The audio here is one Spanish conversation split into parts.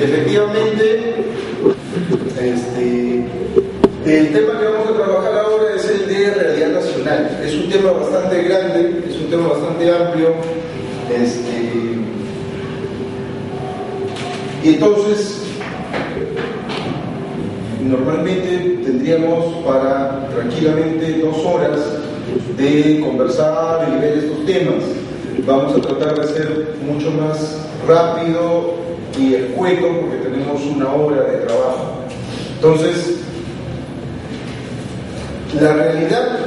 efectivamente, el tema que vamos a trabajar ahora es el de realidad nacional. Es un tema bastante grande, es un tema bastante amplio, y entonces normalmente tendríamos para tranquilamente 2 horas de conversar y ver estos temas. Vamos a tratar de ser mucho más rápido y escueto porque tenemos 1 hora de trabajo. Entonces, la realidad,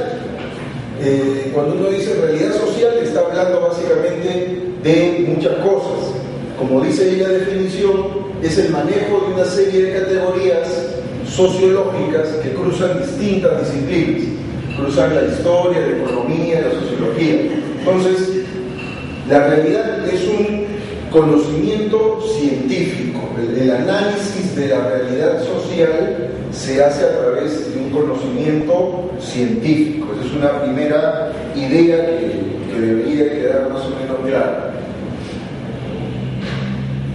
cuando uno dice realidad social, está hablando básicamente de muchas cosas. Como dice la definición, es el manejo de una serie de categorías sociológicas que cruzan distintas disciplinas, cruzan la historia, la economía, la sociología. Entonces, la realidad es un conocimiento científico. El análisis de la realidad social se hace a través de un conocimiento científico. Esa es una primera idea que debería quedar más o menos clara.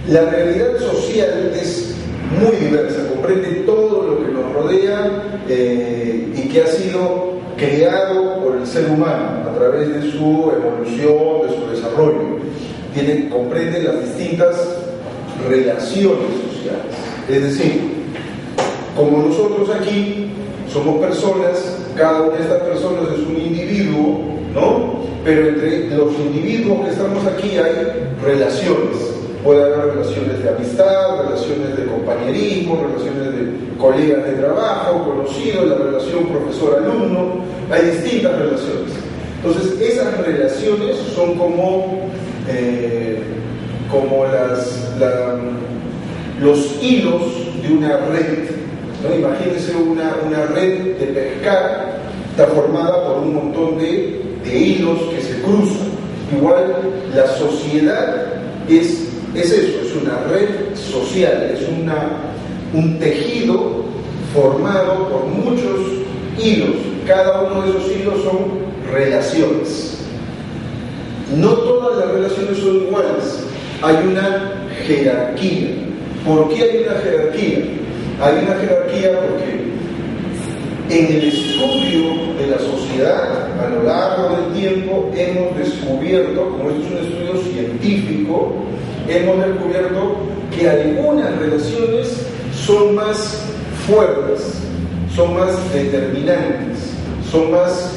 La realidad social es muy diversa, comprende todo lo que nos rodea y que ha sido creado por el ser humano a través de su evolución, de su desarrollo. Comprende las distintas relaciones sociales. Es decir, como nosotros aquí somos personas, cada una de estas personas es un individuo, ¿no? Pero entre los individuos que estamos aquí hay relaciones. Puede haber relaciones de amistad, relaciones de compañerismo, relaciones de colegas de trabajo, conocidos, la relación profesor-alumno, hay distintas relaciones. Entonces, esas relaciones son como los hilos de una red, ¿no? Imagínense una red de pescar, está formada por un montón de hilos que se cruzan. Igual, la sociedad es eso, es una red social, es un tejido formado por muchos hilos. Cada uno de esos hilos son relaciones. No todas las relaciones son iguales, hay una jerarquía. ¿Por qué hay una jerarquía? Hay una jerarquía porque en el estudio de la sociedad a lo largo del tiempo hemos descubierto, como esto es un estudio científico, hemos descubierto que algunas relaciones son más fuertes, son más determinantes, son más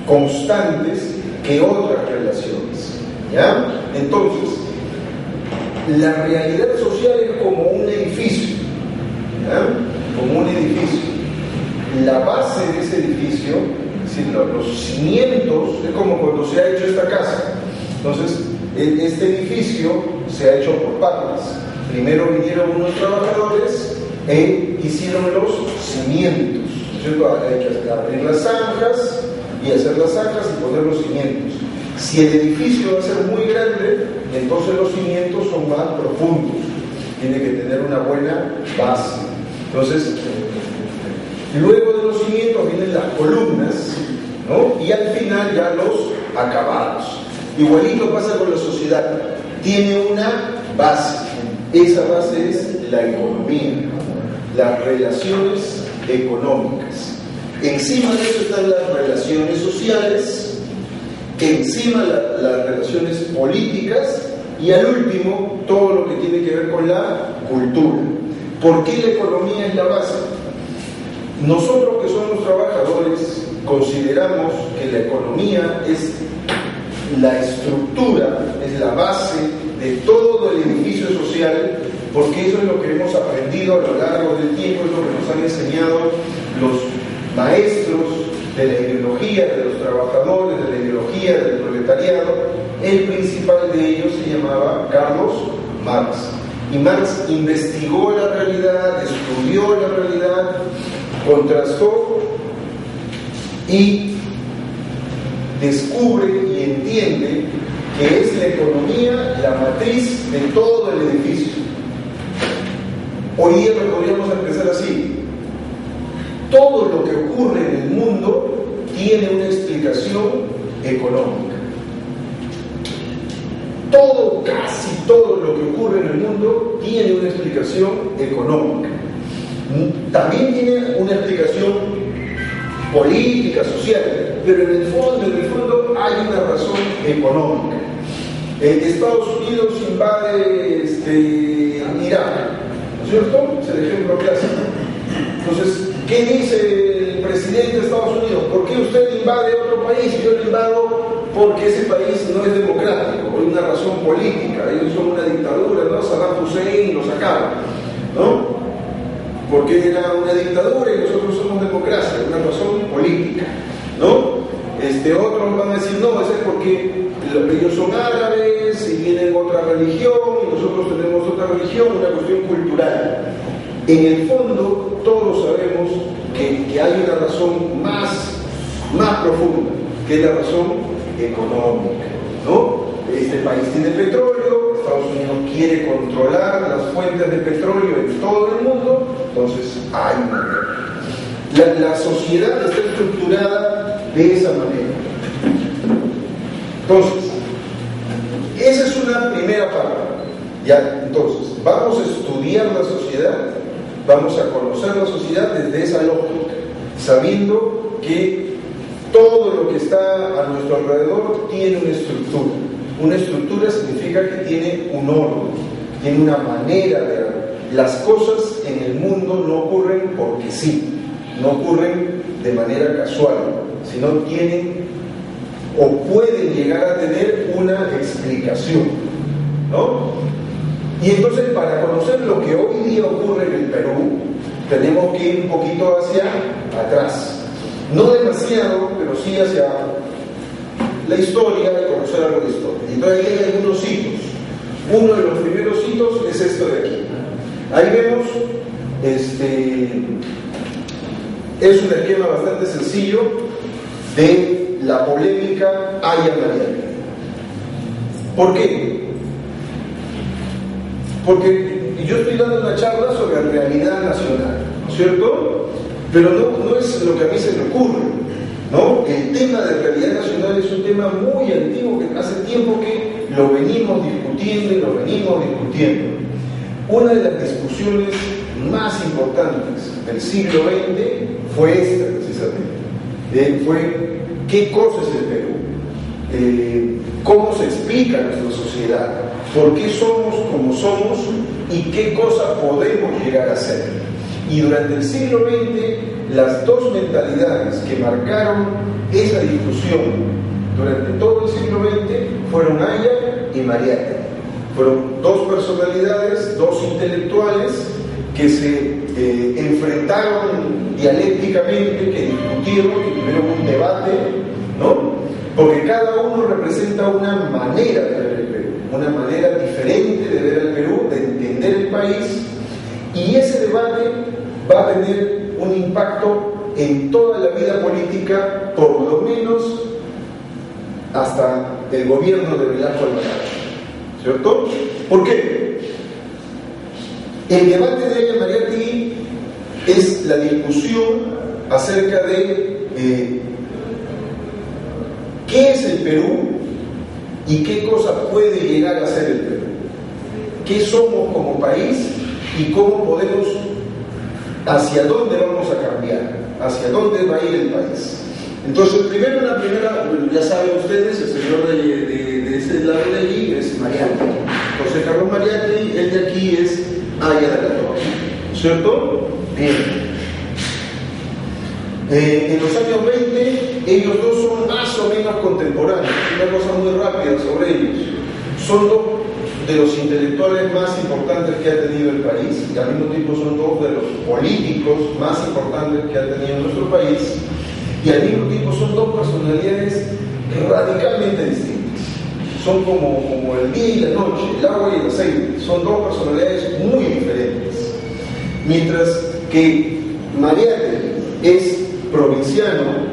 constantes que otras relaciones, ¿ya? Entonces, la realidad social es como un edificio, ¿ya? Como un edificio. La base de ese edificio, es decir, los cimientos, es como cuando se ha hecho esta casa. Entonces, este edificio se ha hecho por partes. Primero vinieron unos trabajadores e hicieron los cimientos, ¿no es cierto? Hay que abrir las zanjas y hacer las zanjas y poner los cimientos. Si el edificio va a ser muy grande, entonces los cimientos son más profundos, tiene que tener una buena base. Entonces, luego de los cimientos vienen las columnas, ¿no? Y al final ya los acabados. Igualito pasa con la sociedad, tiene una base, esa base es la economía, las relaciones económicas. Encima de eso están las relaciones sociales, encima las relaciones políticas y al último todo lo que tiene que ver con la cultura. ¿Por qué la economía es la base? Nosotros que somos trabajadores consideramos que la economía es la estructura, es la base de todo el edificio social, porque eso es lo que hemos aprendido a lo largo del tiempo, es lo que nos han enseñado los maestros de la ideología, de los trabajadores, de la ideología del proletariado. El principal de ellos se llamaba Carlos Marx. Y Marx investigó la realidad, estudió la realidad, contrastó y descubre y entiende que es la economía la matriz de todo el edificio. Hoy día lo podríamos empezar así. Todo lo que ocurre en el mundo tiene una explicación económica. todo, casi todo lo que ocurre en el mundo tiene una explicación económica. También tiene una explicación política, social, pero en el fondo hay una razón económica. Estados Unidos invade Irak, ¿no es cierto? Es el ejemplo clásico. Entonces, ¿qué dice el presidente de Estados Unidos? ¿Por qué usted invade otro país? Yo lo invado porque ese país no es democrático, por una razón política. Ellos son una dictadura, ¿no? Saddam Hussein lo sacaron, ¿no? Porque era una dictadura y nosotros somos democracia, una razón política, ¿no? Otros van a decir, no, eso es porque ellos son árabes y tienen otra religión y nosotros tenemos otra religión, una cuestión cultural. En el fondo, todos sabemos que hay una razón más profunda, que es la razón económica, ¿no? Este país tiene petróleo, Estados Unidos quiere controlar las fuentes de petróleo en todo el mundo, entonces hay una guerra. La sociedad está estructurada de esa manera. Entonces, esa es una primera parte. Ya, entonces, vamos a estudiar la sociedad, vamos a conocer la sociedad desde esa lógica, sabiendo que todo lo que está a nuestro alrededor tiene una estructura. Una estructura significa que tiene un orden, tiene una manera de ver. Las cosas en el mundo no ocurren porque sí, no ocurren de manera casual, sino tienen o pueden llegar a tener una explicación, ¿no? Y entonces, para conocer lo que hoy día ocurre en el Perú, tenemos que ir un poquito hacia atrás. No demasiado, pero sí hacia la historia y conocer algo de historia. Entonces ahí hay algunos hitos. Uno de los primeros hitos es esto de aquí. Ahí vemos, es un esquema bastante sencillo de la polémica Haya-Mariátegui. ¿Por qué? Porque yo estoy dando una charla sobre realidad nacional, ¿no es cierto? Pero no es lo que a mí se me ocurre, ¿no? El tema de realidad nacional es un tema muy antiguo, que hace tiempo que lo venimos discutiendo y lo venimos discutiendo. Una de las discusiones más importantes del siglo XX fue esta, precisamente. Fue qué cosa es el Perú, cómo se explica nuestra sociedad, por qué somos como somos y qué cosa podemos llegar a ser. Y durante el siglo XX, las dos mentalidades que marcaron esa discusión durante todo el siglo XX fueron Haya y Mariátegui. Fueron dos personalidades, dos intelectuales que se enfrentaron dialécticamente, que discutieron, que tuvieron un debate, ¿no? Porque cada uno representa una manera de ver el Perú, una manera diferente de ver el Perú, de entender el país, y ese debate va a tener un impacto en toda la vida política, por lo menos hasta el gobierno de Velasco Alvarado, ¿cierto? ¿Por qué? El debate de Haya-Mariátegui es la discusión acerca de qué es el Perú y qué cosa puede llegar a ser el Perú, qué somos como país y cómo podemos, hacia dónde vamos a cambiar, hacia dónde va a ir el país. Entonces, primero, ya saben ustedes, el señor de ese lado de allí es Mariátegui, José Carlos Mariátegui. El de aquí es Haya de la Torre, ¿cierto? Bien. En los años 20, ellos dos son más o menos contemporáneos. Una cosa muy rápida sobre ellos. Son dos de los intelectuales más importantes que ha tenido el país, y al mismo tiempo son dos de los políticos más importantes que ha tenido nuestro país, y al mismo tiempo son dos personalidades radicalmente distintas. Son como el día y la noche, el agua y el aceite. Son dos personalidades muy diferentes. Mientras que Mariátegui es provinciano,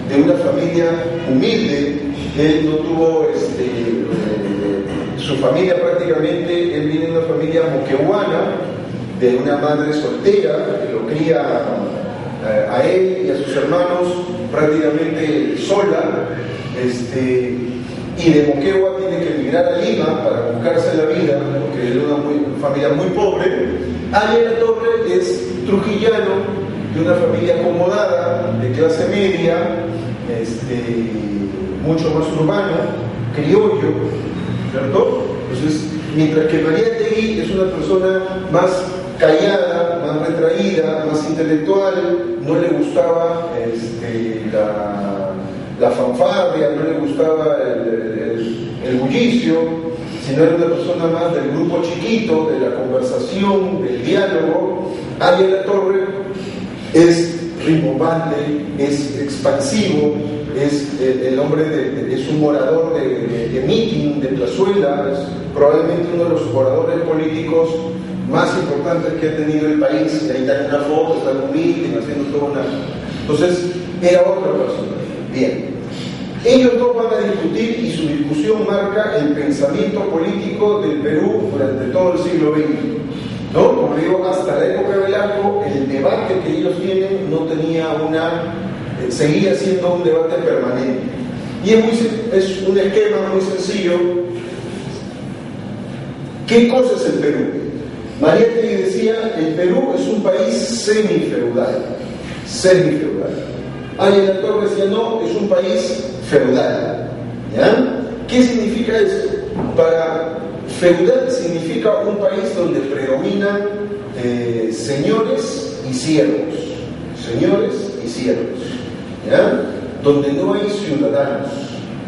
de una familia humilde, él no tuvo su familia prácticamente, él viene de una familia moquehuana, de una madre soltera que lo cría a él y a sus hermanos prácticamente sola, y de Moquegua tiene que emigrar a Lima para buscarse la vida, porque era una familia muy pobre. Ariel Latorre es trujillano, de una familia acomodada, de clase media, mucho más urbano, criollo, ¿cierto? Entonces, mientras que Mariátegui es una persona más callada, más retraída, más intelectual, no le gustaba la fanfarria, no le gustaba el bullicio, sino era una persona más del grupo chiquito, de la conversación, del diálogo. Ariel Latorre es rimbombante, es expansivo, es el hombre es un orador de meeting, de plazuela, es probablemente uno de los oradores políticos más importantes que ha tenido el país. Y ahí está en una foto, está en un meeting, haciendo toda una... Entonces, era otra persona. Bien. Ellos dos van a discutir, y su discusión marca el pensamiento político del Perú durante todo el siglo XX. ¿No? Como digo, hasta la época de Velasco, el debate que ellos tienen no tenía seguía siendo un debate permanente. Y es un esquema muy sencillo. ¿Qué cosa es el Perú? Mariátegui decía, el Perú es un país semifeudal. Ariel Latorre decía, no, es un país feudal. ¿Ya? ¿Qué significa esto? Feudal significa un país donde predominan señores y siervos. ¿Ya? Donde no hay ciudadanos,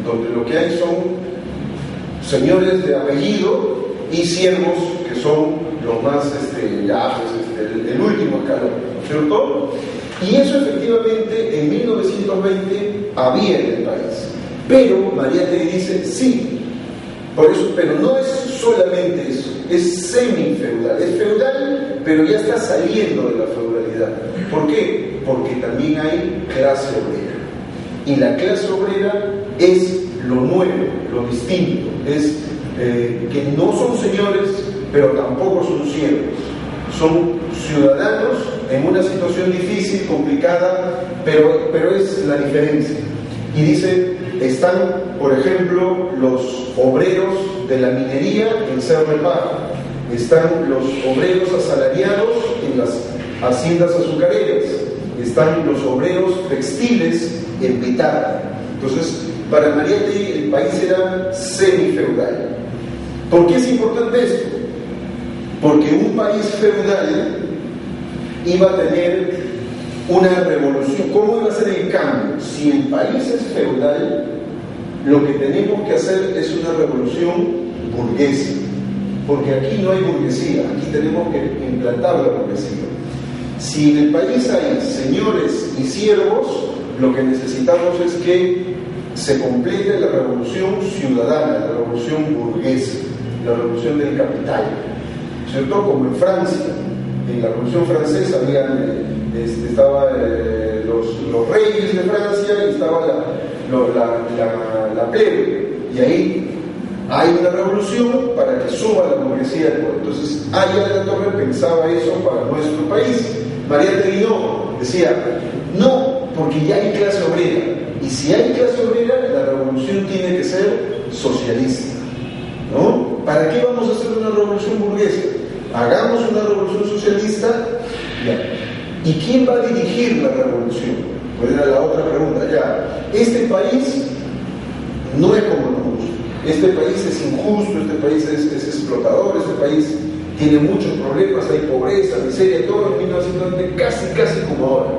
donde lo que hay son señores de apellido y siervos que son los más, el último escalón, ¿no es cierto? Y eso efectivamente en 1920 había en el país. Pero Mariátegui dice, sí, por eso, pero no es solamente eso, es semifeudal, es feudal, pero ya está saliendo de la feudalidad. ¿Por qué? Porque también hay clase obrera. Y la clase obrera es lo nuevo, lo distinto, es que no son señores, pero tampoco son siervos. Son ciudadanos en una situación difícil, complicada, pero es la diferencia. Y dice, están, por ejemplo, los obreros de la minería en Cerro de Paja, están los obreros asalariados en las haciendas azucareras, están los obreros textiles en Petare. Entonces, para Mariátegui el país era semifeudal. ¿Por qué es importante esto? Porque un país feudal iba a tener una revolución. ¿Cómo iba a ser el cambio? Si el país es feudal, lo que tenemos que hacer es una revolución burguesa, porque aquí no hay burguesía, aquí tenemos que implantar la burguesía. Si en el país hay señores y siervos, lo que necesitamos es que se complete la revolución ciudadana, la revolución burguesa, la revolución del capital, ¿cierto? Como en Francia, en la Revolución Francesa estaban los reyes de Francia y estaba la plebe, y ahí hay una revolución para que suba la burguesía del pueblo. Entonces Ariel Latorre pensaba eso para nuestro país. Mariátegui no, decía, no, porque ya hay clase obrera, y si hay clase obrera, la revolución tiene que ser socialista, ¿no? ¿Para qué vamos a hacer una revolución burguesa? Hagamos una revolución socialista, ya. ¿Y quién va a dirigir la revolución? Pues era la otra pregunta, ya. Este país no es como nos gusta. Este país es injusto, este país es explotador, este país tiene muchos problemas, hay pobreza, miseria, todo en 1920, casi como ahora.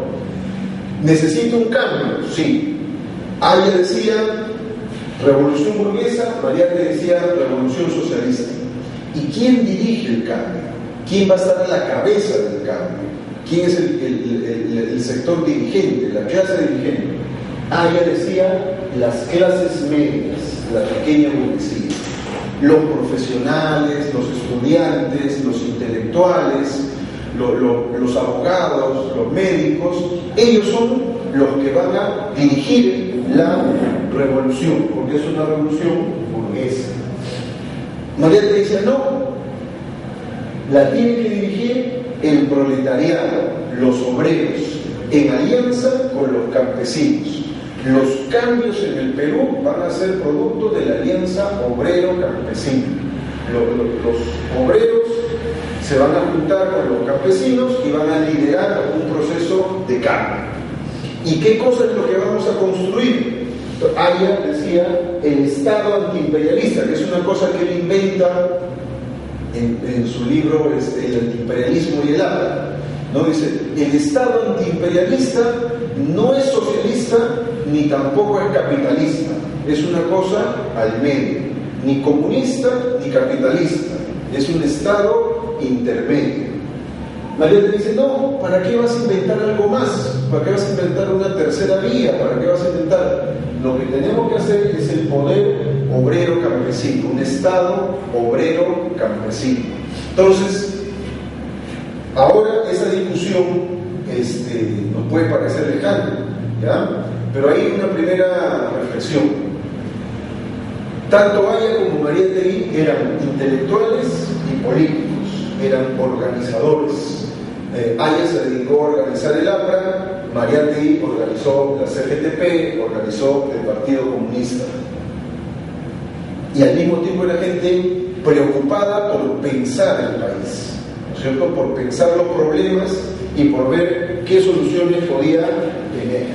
¿Necesita un cambio? Sí. Aya decía revolución burguesa, Mariátegui decía revolución socialista. ¿Y quién dirige el cambio? ¿Quién va a estar a la cabeza del cambio? ¿Quién es el sector dirigente, la clase dirigente? Aya decía las clases medias, la pequeña burguesía. Los profesionales, los estudiantes, los intelectuales, los abogados, los médicos, ellos son los que van a dirigir la revolución, porque es una revolución burguesa. Mariátegui dice, no, la tiene que dirigir el proletariado, los obreros, en alianza con los campesinos. los cambios en el Perú van a ser producto de la alianza obrero-campesina. Los obreros se van a juntar con los campesinos y van a liderar un proceso de cambio. ¿Y qué cosa es lo que vamos a construir? Aya decía el Estado antiimperialista, que es una cosa que él inventa en su libro El antiimperialismo y el hambre, ¿no? Dice, el Estado antiimperialista no es socialista ni tampoco es capitalista, es una cosa al medio, ni comunista ni capitalista, es un Estado intermedio. María te dice, no, ¿para qué vas a inventar algo más? ¿Para qué vas a inventar una tercera vía? ¿Para qué vas a inventar? Lo que tenemos que hacer es el poder obrero campesino, un Estado obrero campesino. Entonces, ahora esa discusión nos puede parecer lejana, ¿ya? Pero hay una primera reflexión. Tanto Aya como Mariátegui eran intelectuales y políticos, eran organizadores. Aya se dedicó a organizar el APRA, Mariátegui organizó la CGTP, organizó el Partido Comunista. Y al mismo tiempo era gente preocupada por pensar el país, ¿no es cierto? Por pensar los problemas y por ver qué soluciones podía tener.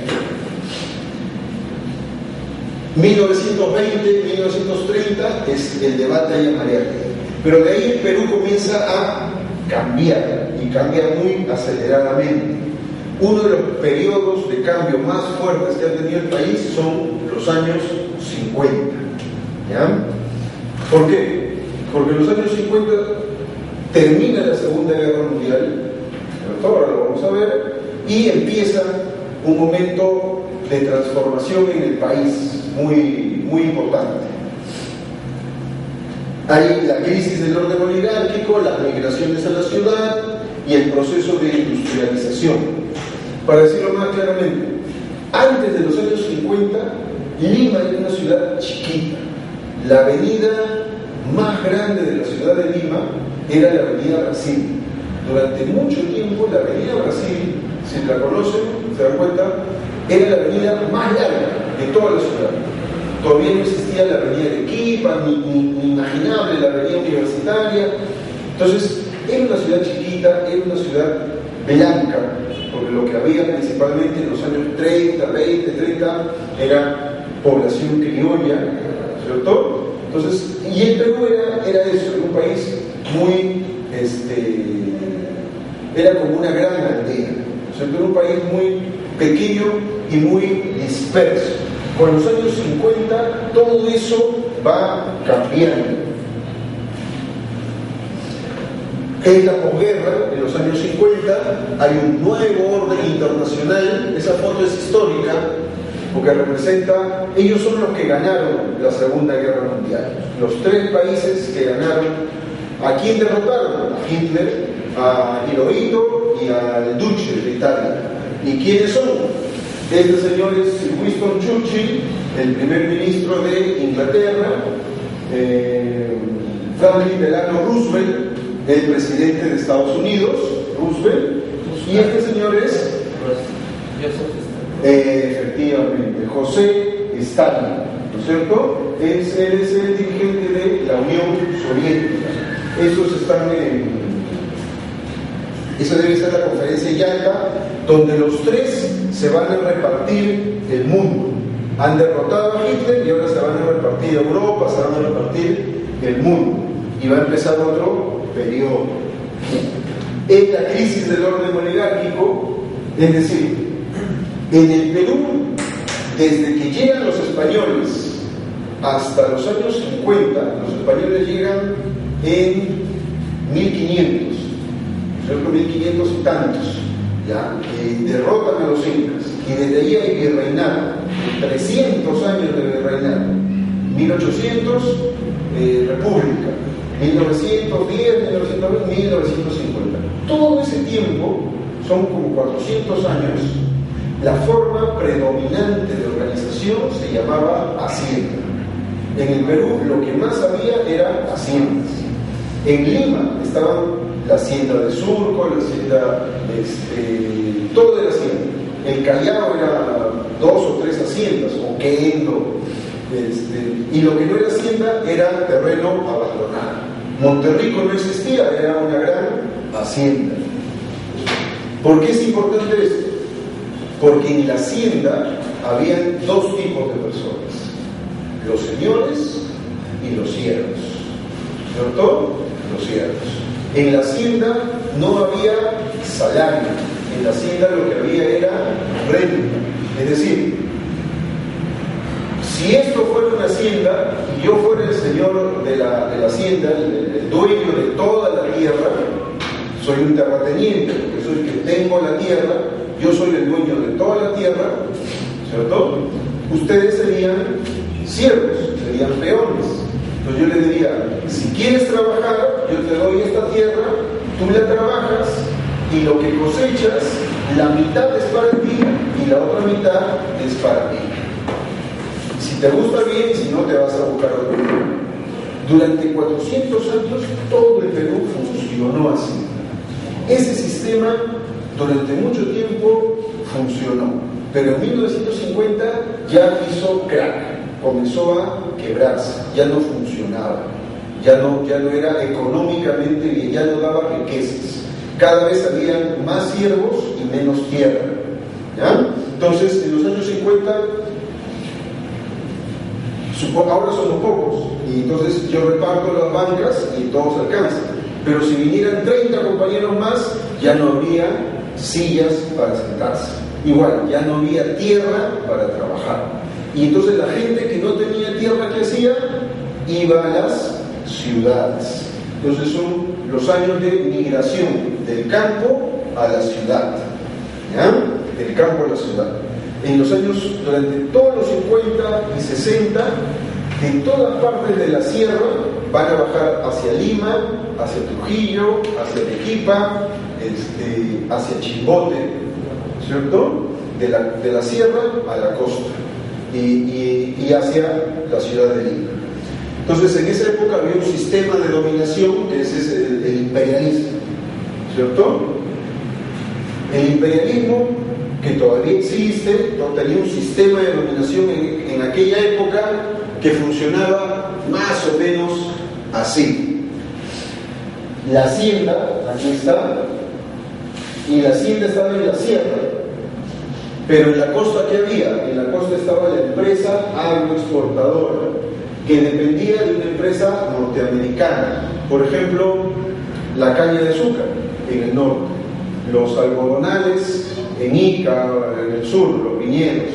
1920, 1930 es el debate Aya Mariátegui. Pero de ahí el Perú comienza a cambiar, y cambia muy aceleradamente. Uno de los periodos de cambio más fuertes que ha tenido el país son los años 50. ¿Ya? ¿Por qué? Porque en los años 50 termina la Segunda Guerra Mundial, ahora lo vamos a ver, y empieza un momento de transformación en el país muy, muy importante. Hay la crisis del orden oligárquico, las migraciones a la ciudad y el proceso de industrialización. Para decirlo más claramente, antes de los años 50, Lima era una ciudad chiquita. La avenida más grande de la ciudad de Lima era la avenida Brasil. Durante mucho tiempo la avenida Brasil, si la conocen, se dan cuenta, era la avenida más larga de toda la ciudad. Todavía no existía la avenida de Arequipa, ni imaginable la avenida universitaria. Entonces, era una ciudad chiquita, era una ciudad blanca, porque lo que había principalmente en los años 30, 20, 30 era población criolla, ¿cierto? Entonces, y el Perú era eso, era un país muy, era como una gran aldea, ¿cierto? Era un país muy pequeño y muy disperso. Con los años 50 todo eso va cambiando. En la posguerra, en los años 50, hay un nuevo orden internacional. Esa foto es histórica porque representa, ellos son los que ganaron la Segunda Guerra Mundial. Los tres países que ganaron, ¿a quién derrotaron? A Hitler, a Hirohito y al Duce de Italia. ¿Y quiénes son? Este señor es Winston Churchill, el primer ministro de Inglaterra, Franklin Delano Roosevelt, el presidente de Estados Unidos, Roosevelt, y este señor es, efectivamente, José Stalin, ¿no es cierto? Él es el dirigente de la Unión Soviética. Esos están esa debe ser la conferencia Yalta, donde los tres se van a repartir el mundo. Han derrotado a Hitler y ahora se van a repartir Europa, se van a repartir el mundo. Y va a empezar otro periodo. Es la crisis del orden oligárquico, es decir, en el Perú, desde que llegan los españoles hasta los años 50, los españoles llegan en 1500, ¿cierto? 1500 y tantos, ¿ya? Derrotan a los incas, y desde ahí hay virreinato, 300 años de virreinato, 1800 república, 1910, 1920, 1950. Todo ese tiempo, son como 400 años, la forma predominante de organización se llamaba hacienda. En el Perú lo que más había era haciendas. En Lima estaban la hacienda de Surco, la hacienda, todo era hacienda. El Callao era 2 o 3 haciendas, o quendo, y lo que no era hacienda era terreno abandonado. Monterrico no existía, era una gran hacienda. ¿Por qué es importante esto? Porque en la hacienda habían 2 tipos de personas: los señores y los siervos. ¿Cierto? Los siervos. En la hacienda no había salario, en la hacienda lo que había era renta. Es decir, si esto fuera una hacienda y yo fuera el señor de la hacienda, el dueño de toda la tierra, soy un terrateniente, porque soy el que tengo la tierra, yo soy el dueño de toda la tierra, ¿cierto? Ustedes serían siervos, serían peones. Entonces yo les diría: si quieres trabajar, yo te doy esta tierra, tú la trabajas, y lo que cosechas, la mitad es para ti y la otra mitad es para mí. Si te gusta bien, si no, te vas a buscar otro. Durante 400 años todo el Perú funcionó así. Ese sistema durante mucho tiempo funcionó, pero en 1950 ya hizo crack, comenzó a quebrarse, ya no funcionaba, ya no era económicamente bien, ya no daba riquezas. Cada vez habían más siervos y menos tierra, ¿ya? Entonces, en los años 50, ahora somos pocos, y entonces yo reparto las bancas y todos alcanzan. Pero si vinieran 30 compañeros más, ya no habría sillas para sentarse. Igual, ya no había tierra para trabajar. Y entonces la gente que no tenía tierra, ¿qué hacía? Iba a las ciudades. Entonces son los años de migración del campo a la ciudad. ¿Ya? Del campo a la ciudad. En los años, durante todos los 50 y 60, de todas partes de la sierra van a bajar hacia Lima, hacia Trujillo, hacia Arequipa, hacia Chimbote, ¿cierto? De la sierra a la costa y hacia la ciudad de Lima. Entonces, en esa época había un sistema de dominación, que es el imperialismo, ¿cierto? El imperialismo, que todavía existe, tenía un sistema de dominación en aquella época que funcionaba más o menos así. La hacienda, aquí está, y la hacienda estaba en la sierra, pero en la costa, ¿qué había? En la costa estaba la empresa agroexportadora, que dependía de una empresa norteamericana. Por ejemplo, la caña de azúcar en el norte, los algodonales en Ica, en el sur, los viñedos,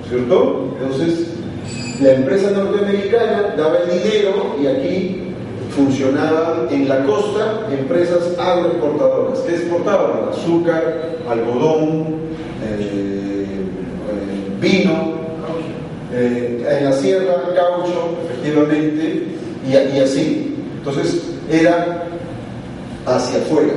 ¿cierto? Entonces, la empresa norteamericana daba el dinero y aquí funcionaban en la costa empresas agroexportadoras que exportaban azúcar, algodón, vino, en la sierra, caucho, efectivamente, y así. Entonces, era hacia afuera.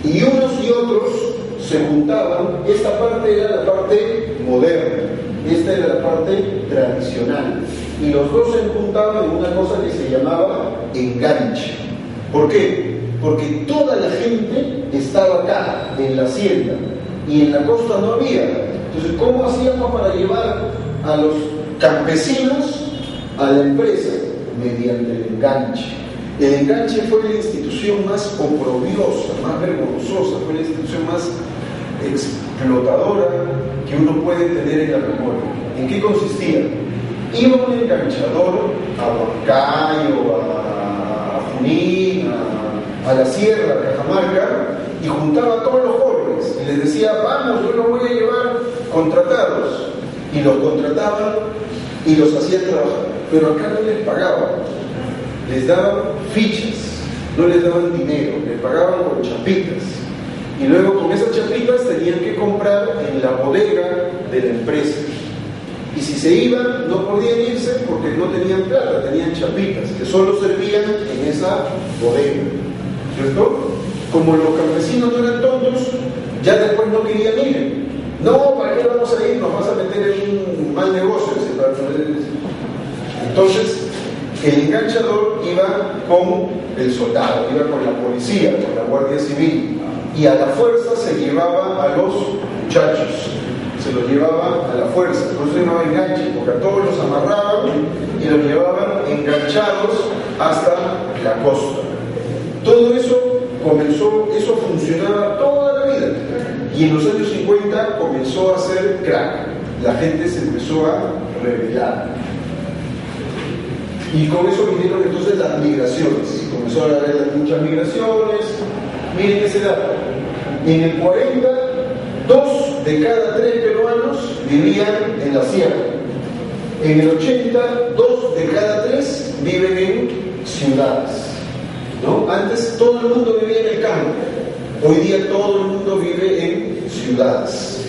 Y unos y otros se juntaban. Esta parte era la parte moderna, esta era la parte tradicional, y los dos se juntaban en una cosa que se llamaba enganche. ¿Por qué? Porque toda la gente estaba acá, en la hacienda, y en la costa no había. Entonces, ¿cómo hacíamos para llevar a los campesinos a la empresa? Mediante el enganche. El enganche fue la institución más oprobiosa, más vergonzosa, fue la institución más explotadora que uno puede tener en la memoria. ¿En qué consistía? Iba un enganchador a Huancayo, a Junín, a la sierra, a Cajamarca, y juntaba a todos los jóvenes y les decía: vamos, yo los voy a llevar contratados. Y los contrataban y los hacían trabajar, pero acá no les pagaban, les daban fichas, no les daban dinero, les pagaban con chapitas. Y luego con esas chapitas tenían que comprar en la bodega de la empresa. Y si se iban, no podían irse porque no tenían plata, tenían chapitas que solo servían en esa bodega, ¿cierto? Como los campesinos no eran tontos, ya después no querían ir. No, ¿para qué vamos a ir? Nos vas a meter en un mal negocio. Entonces, el enganchador iba con el soldado, iba con la policía, con la Guardia Civil, y a la fuerza se llevaba a los muchachos, se los llevaba a la fuerza, por eso se llamaba enganche, porque a todos los amarraban y los llevaban enganchados hasta la costa. Todo eso comenzó, eso funcionaba toda la vida, y en los años 50 comenzó a hacer crack, la gente se empezó a rebelar. Y con eso vinieron entonces las migraciones, comenzó a haber muchas migraciones. Miren ese dato, en el 40, 2 de cada 3 peruanos vivían en la sierra. En el 80, 2 de cada 3 viven en ciudades, ¿no? Antes todo el mundo vivía en el campo, hoy día todo el mundo vive en ciudades.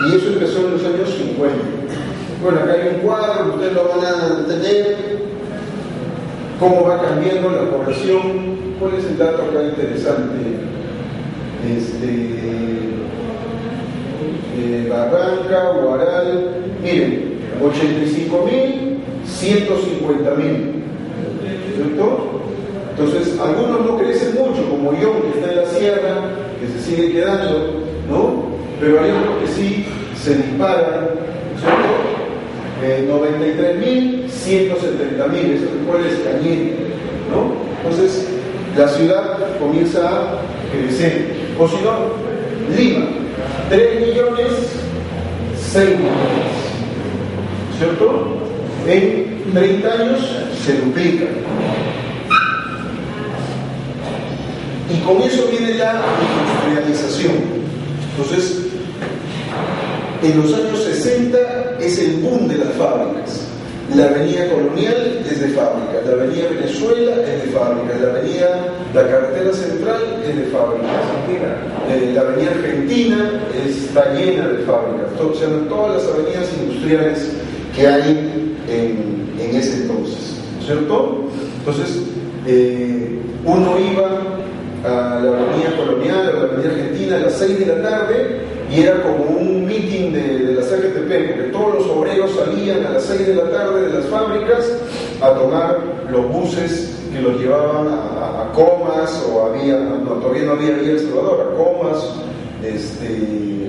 Y eso empezó en los años 50. Bueno, acá hay un cuadro, ustedes lo van a tener, cómo va cambiando la población. ¿Cuál es el dato acá interesante? Barranca, Huaral, miren, 85.000, 150.000, ¿cierto? Entonces, algunos no crecen mucho, como yo, que está en la sierra, que se sigue quedando, ¿no? Pero hay otros que sí se disparan, ¿cierto? 93.000, 170.000, eso cuál es Cañete, ¿no? Entonces, la ciudad comienza a crecer. O si no, Lima, 3 millones, 6 millones, ¿cierto? En 30 años se duplica. Y con eso viene la industrialización. Entonces, en los años 60 es el boom de las fábricas. La avenida Colonial es de fábrica, la avenida Venezuela es de fábrica, la carretera central es de fábrica, la avenida Argentina está llena de fábricas, todas las avenidas industriales que hay en ese entonces, ¿cierto? Entonces, uno iba a la avenida Colonial, a la avenida Argentina a las 6 de la tarde, y era como un meeting de la CGTP, porque todos los obreros salían a las 6 de la tarde de las fábricas a tomar los buses que los llevaban a Comas, o todavía no había Vía El Salvador, a Comas,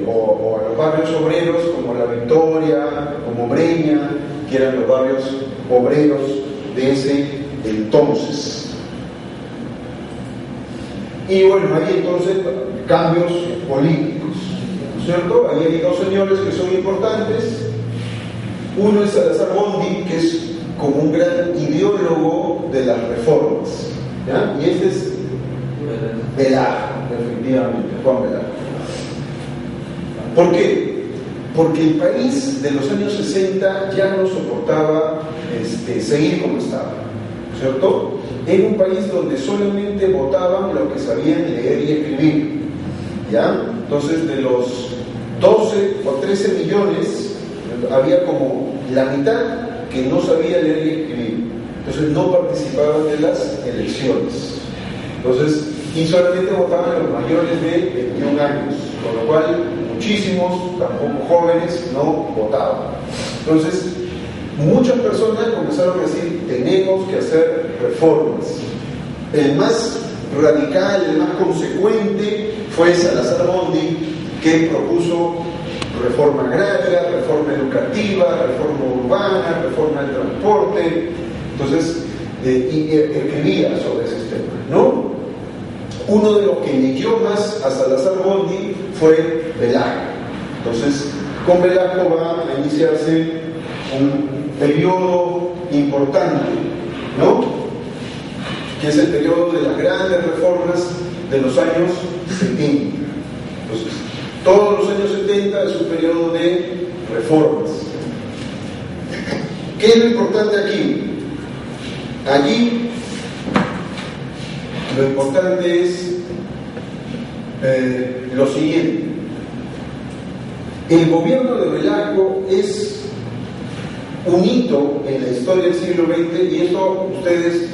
o a los barrios obreros como La Victoria, como Breña, que eran los barrios obreros de ese entonces. Y bueno, hay entonces cambios políticos, ¿cierto? Ahí hay dos señores que son importantes. Uno es Salazar Bondi, que es como un gran ideólogo de las reformas, ¿ya? Y este es Velarco, efectivamente, Juan Velarco. ¿Por qué? Porque el país de los años 60 ya no soportaba seguir como estaba, ¿cierto? Era un país donde solamente votaban los que sabían leer y escribir, ¿ya? Entonces, de los 12 o 13 millones, había como la mitad que no sabía leer y escribir. Entonces, no participaban de las elecciones. Entonces, y solamente votaban los mayores de 21 años, con lo cual muchísimos, tampoco jóvenes, no votaban. Entonces, muchas personas comenzaron a decir, tenemos que hacer reformas. El más radical, el más consecuente fue Salazar Bondi, que propuso reforma agraria, reforma educativa, reforma urbana, reforma del transporte. Entonces, y escribía sobre ese tema, ¿no? Uno de los que leyó más a Salazar Bondi fue Velarco. Entonces, con Velarco va a iniciarse un periodo importante, ¿no? Que es el periodo de las grandes reformas de los años 70. Entonces, todos los años 70 es un periodo de reformas. ¿Qué es lo importante aquí? Allí lo importante es lo siguiente. El gobierno de Velarco es un hito en la historia del siglo XX, y eso ustedes,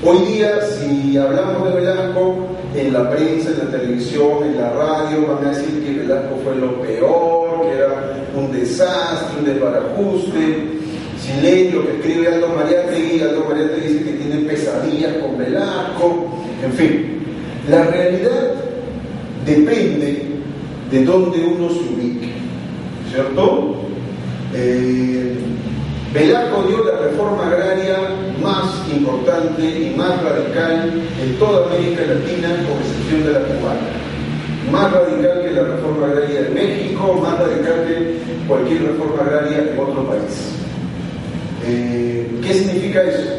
hoy día, si hablamos de Velarco, en la prensa, en la televisión, en la radio, van a decir que Velarco fue lo peor, que era un desastre, un desbarajuste. Si leen lo que escribe Aldo Mariátegui dice que tiene pesadillas con Velarco, en fin. La realidad depende de dónde uno se ubique. ¿cierto? Velasco dio la reforma agraria más importante y más radical en toda América Latina, con excepción de la cubana. Más radical que la reforma agraria de México, más radical que cualquier reforma agraria en otro país. ¿Qué significa eso?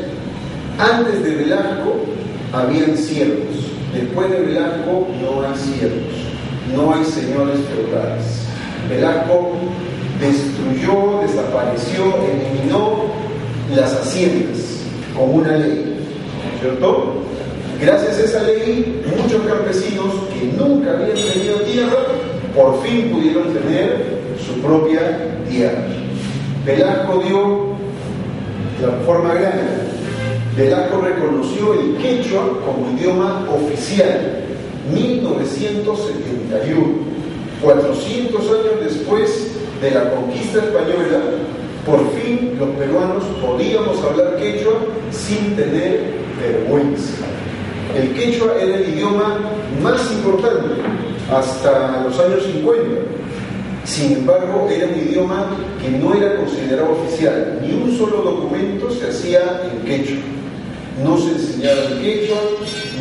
Antes de Velasco habían siervos, después de Velasco no hay siervos, no hay señores feudales. Velasco destruyó, desapareció, eliminó las haciendas con una ley, ¿cierto? Gracias a esa ley, muchos campesinos que nunca habían tenido tierra, por fin pudieron tener su propia tierra. Velasco dio la reforma agraria. Velasco reconoció el quechua como idioma oficial, 1971, 400 años después de la conquista española. Por fin los peruanos podíamos hablar quechua sin tener vergüenza. El quechua era el idioma más importante hasta los años 50. Sin embargo, era un idioma que no era considerado oficial. Ni un solo documento se hacía en quechua. No se enseñaba en quechua,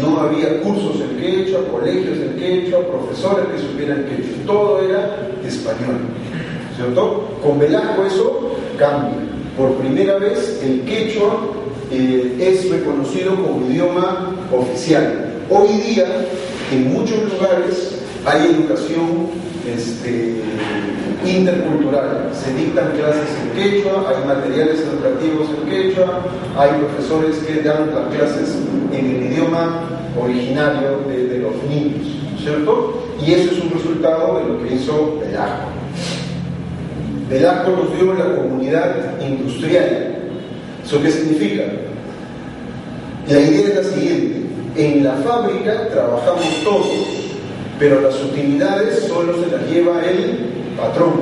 no había cursos en quechua, colegios en quechua, profesores que supieran quechua. Todo era español, ¿cierto? Con Velasco eso cambia. Por primera vez el quechua es reconocido como idioma oficial. Hoy día, en muchos lugares, hay educación intercultural. Se dictan clases en quechua, hay materiales educativos en quechua, hay profesores que dan las clases en el idioma originario de los niños, ¿cierto? Y eso es un resultado de lo que hizo Velasco. Velasco nos dio la comunidad industrial. ¿Eso qué significa? La idea es la siguiente: en la fábrica trabajamos todos, pero las utilidades solo se las lleva el patrón.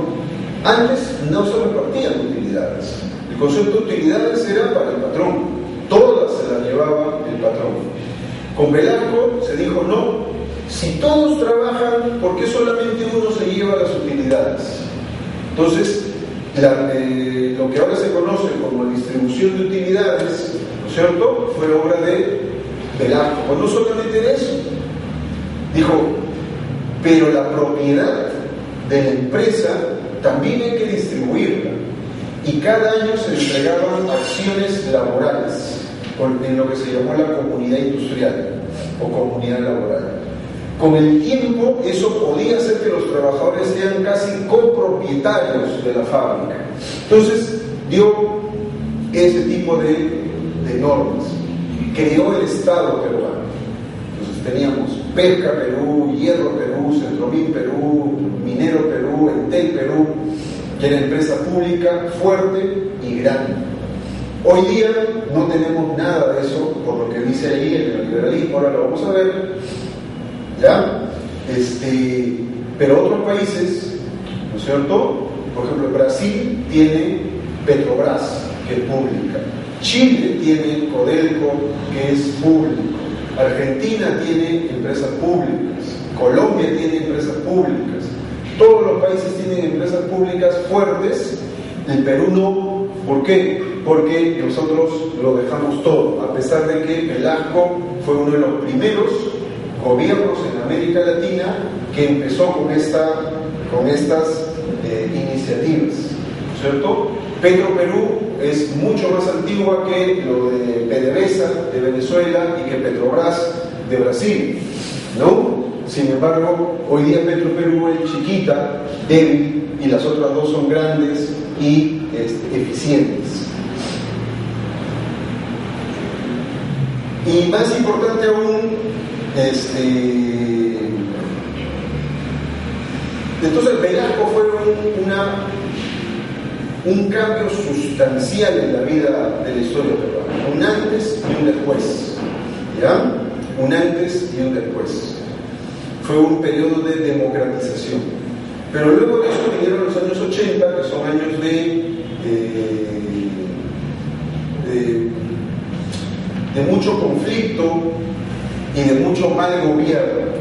Antes no se repartían utilidades. El concepto de utilidades era para el patrón. Todas se las llevaba el patrón. Con Velasco se dijo no. Si todos trabajan, ¿por qué solamente uno se lleva las utilidades? Entonces, lo que ahora se conoce como distribución de utilidades, ¿no es cierto?, fue obra de Velasco. Pues no solamente de eso. Dijo, pero la propiedad de la empresa también hay que distribuirla. Y cada año se entregaban acciones laborales en lo que se llamó la comunidad industrial o comunidad laboral. Con el tiempo eso podía hacer que los trabajadores sean casi copropietarios de la fábrica. Entonces dio ese tipo de normas. Creó el Estado peruano. Entonces teníamos Pesca Perú, Hierro Perú, Centromín Perú, Minero Perú, Entel Perú, que era empresa pública fuerte y grande. Hoy día no tenemos nada de eso, por lo que dice ahí el neoliberalismo, ahora lo vamos a ver, ¿ya? Pero otros países, ¿no es cierto? Por ejemplo, Brasil tiene Petrobras, que es pública. Chile tiene Codelco, que es público. Argentina tiene empresas públicas. Colombia tiene empresas públicas. Todos los países tienen empresas públicas fuertes. El Perú no. ¿Por qué? Porque nosotros lo dejamos todo, a pesar de que Velasco fue uno de los primeros gobiernos en América Latina que empezó con estas iniciativas, ¿cierto? Petroperú es mucho más antigua que lo de PDVSA de Venezuela y que Petrobras de Brasil, ¿no? Sin embargo, hoy día Petroperú es chiquita, débil, y las otras dos son grandes y eficientes. Y más importante aún, entonces Velasco fue un cambio sustancial en la vida de la historia peruana, un antes y un después, ¿ya? Un antes y un después. Fue un periodo de democratización. Pero luego de eso vinieron los años 80, que son años de mucho conflicto y de mucho mal gobierno,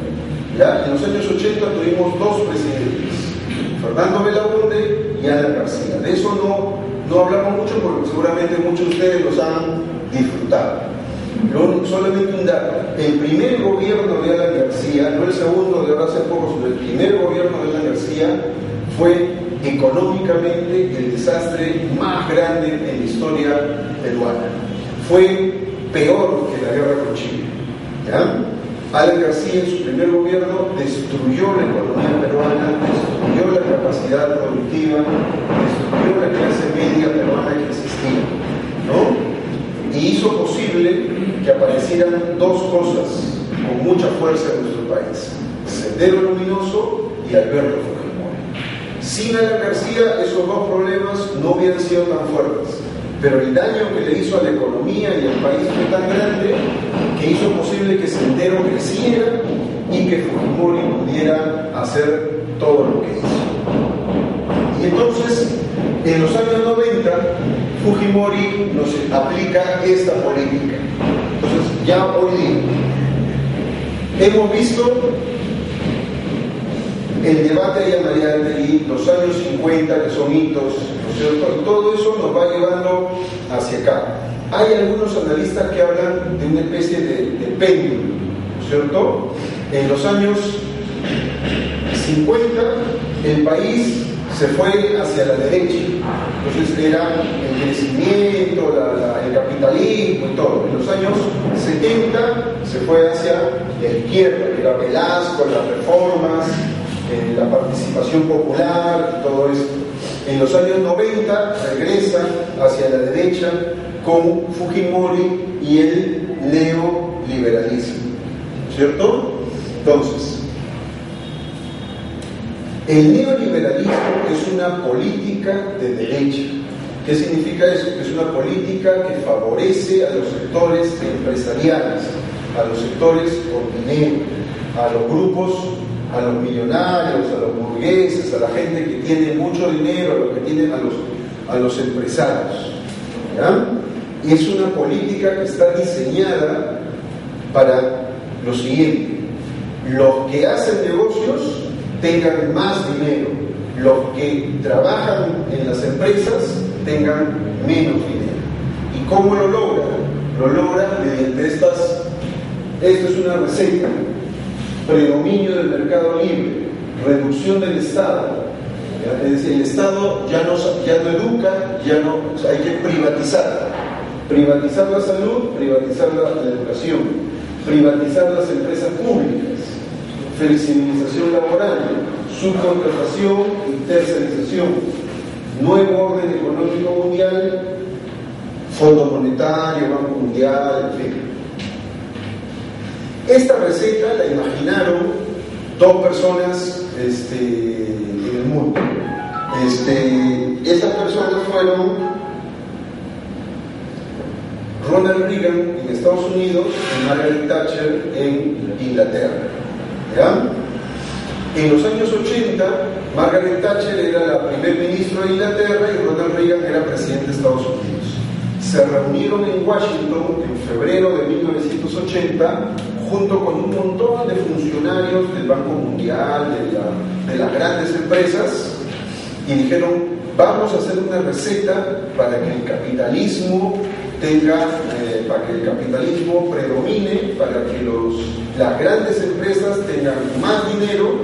¿ya? En los años 80 tuvimos dos presidentes, Fernando Belaúnde y Alan García. De eso no hablamos mucho porque seguramente muchos de ustedes los han disfrutado. Solamente un dato: el primer gobierno de Alan García, no el segundo de ahora hace poco, sino el primer gobierno de Alan García, fue económicamente el desastre más grande en la historia peruana. Fue peor que la guerra con Chile, ¿ya? Alan García en su primer gobierno destruyó la economía peruana, destruyó la capacidad productiva, destruyó la clase media peruana que existía, ¿no? Y hizo posible que aparecieran dos cosas con mucha fuerza en nuestro país: Sendero Luminoso y Alberto Fujimori. Sin Alan García esos dos problemas no hubieran sido tan fuertes, pero el daño que le hizo a la economía y al país fue tan grande que hizo posible que Sendero creciera y que Fujimori pudiera hacer todo lo que hizo. Y entonces, en los años 90, Fujimori nos aplica esta política. Entonces, ya hoy día hemos visto el debate de María Antegui, los años 50, que son hitos, ¿no es cierto? Y todo eso nos va llevando hacia acá. Hay algunos analistas que hablan de una especie de péndulo, ¿no es cierto? En los años 50, el país se fue hacia la derecha. Entonces era el crecimiento, el capitalismo y todo. En los años 70 se fue hacia la izquierda, que era Velasco, las reformas, la participación popular, todo esto. En los años 90 regresa hacia la derecha con Fujimori y el neoliberalismo, ¿cierto? Entonces, el neoliberalismo es una política de derecha. ¿Qué significa eso? Que es una política que favorece a los sectores empresariales, a los sectores con dinero, a los grupos, a los millonarios, a los burgueses, a la gente que tiene mucho dinero, a los que tienen a los empresarios, ¿ya? Y es una política que está diseñada para lo siguiente: los que hacen negocios tengan más dinero, los que trabajan en las empresas tengan menos dinero. ¿Y cómo lo logran? Lo logran mediante esto es una receta: predominio del mercado libre, reducción del Estado. Es decir, el Estado ya no educa, o sea, hay que privatizar la salud, privatizar la educación, privatizar las empresas públicas, flexibilización laboral, subcontratación y tercerización, nuevo orden económico mundial, Fondo Monetario, Banco Mundial, en fin. Esta receta la imaginaron dos personas en el mundo. Esas personas fueron Ronald Reagan en Estados Unidos y Margaret Thatcher en Inglaterra, ¿ya? En los años 80, Margaret Thatcher era la primer ministra de Inglaterra y Ronald Reagan era presidente de Estados Unidos. Se reunieron en Washington en febrero de 1980 junto con un montón de funcionarios del Banco Mundial, de las grandes empresas, y dijeron: vamos a hacer una receta para que el capitalismo para que el capitalismo predomine, para que las grandes empresas tengan más dinero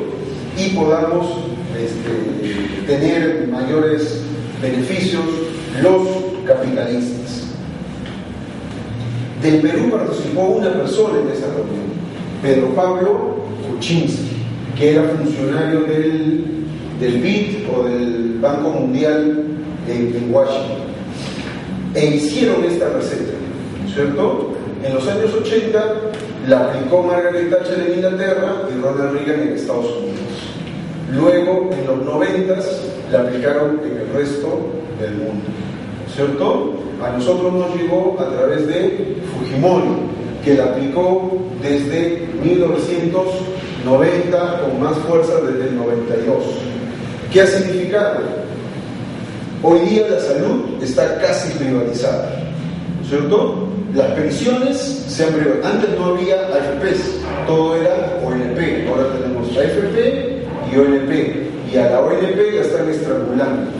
y podamos tener mayores beneficios los capitalistas. Del Perú participó una persona en esa reunión, Pedro Pablo Kuczynski, que era funcionario del BID o del Banco Mundial en Washington. E hicieron esta receta, ¿cierto? En los años 80 la aplicó Margaret Thatcher en Inglaterra y Ronald Reagan en Estados Unidos. Luego, en los 90 la aplicaron en el resto del mundo, ¿cierto? A nosotros nos llegó a través de Fujimori, que la aplicó desde 1990 con más fuerza desde el 92. ¿Qué ha significado? Hoy día la salud está casi privatizada, ¿cierto? Las pensiones se han privatizado. Antes no había AFPs, todo era ONP. Ahora tenemos AFP y ONP. y a la ONP la están estrangulando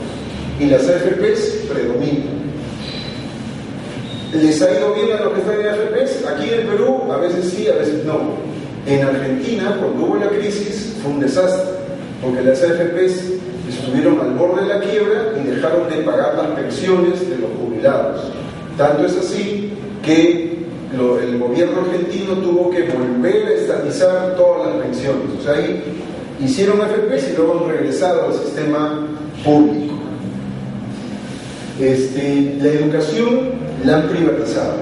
y las AFPs predominan. ¿Les ha ido bien a los que están en AFPs? Aquí en el Perú a veces sí, a veces no. En Argentina, cuando hubo la crisis, fue un desastre, porque las AFPs estuvieron al borde de la quiebra y dejaron de pagar las pensiones de los jubilados. Tanto es así que el gobierno argentino tuvo que volver a estatizar todas las pensiones. O sea, ahí hicieron AFPs y luego han regresado al sistema público. La educación la han privatizado.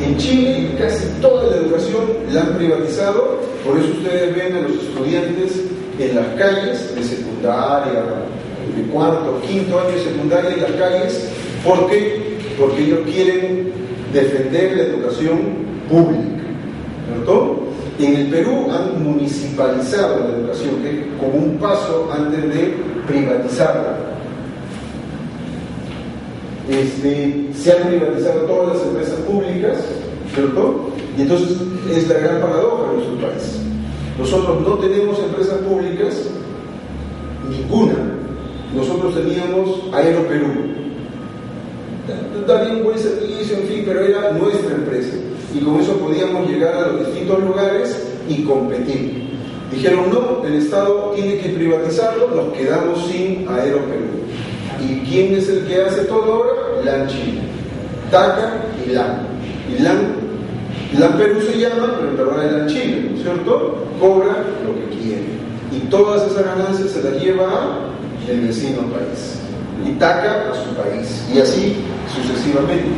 En Chile casi toda la educación la han privatizado, por eso ustedes ven a los estudiantes en las calles de secundaria, de cuarto, quinto año de secundaria en las calles. ¿Por qué? Porque ellos quieren defender la educación pública, ¿cierto? En el Perú han municipalizado la educación, que es como un paso antes de privatizarla. Se han privatizado todas las empresas públicas, ¿cierto? Y entonces es la gran paradoja de nuestro país. Nosotros no tenemos empresas públicas, ninguna. Nosotros teníamos Aeroperú. Daría un buen servicio, en fin, pero era nuestra empresa. Y con eso podíamos llegar a los distintos lugares y competir. Dijeron, no, el Estado tiene que privatizarlo, nos quedamos sin Aeroperú. ¿Y quién es el que hace todo ahora? LAN Chile, TACA y LAN. Y LAN Perú se llama, pero en verdad es LAN Chile, ¿no es cierto? Cobra lo que quiere. Y todas esas ganancias se las lleva el vecino país. Y TACA a su país. Y así sucesivamente.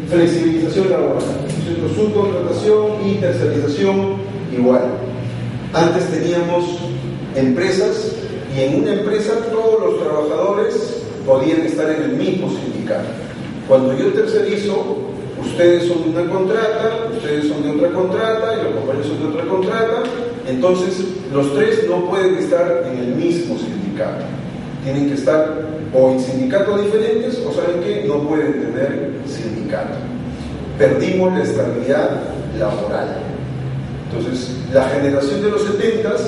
Flexibilización laboral, subcontratación y tercerización igual. Antes teníamos empresas y en una empresa todos los trabajadores podían estar en el mismo sindicato. Cuando yo tercerizo, ustedes son de una contrata, ustedes son de otra contrata y los compañeros son de otra contrata, entonces los tres no pueden estar en el mismo sindicato. Tienen que estar o en sindicatos diferentes o saben que no pueden tener sindicato. Perdimos la estabilidad laboral. Entonces, la generación de los 70s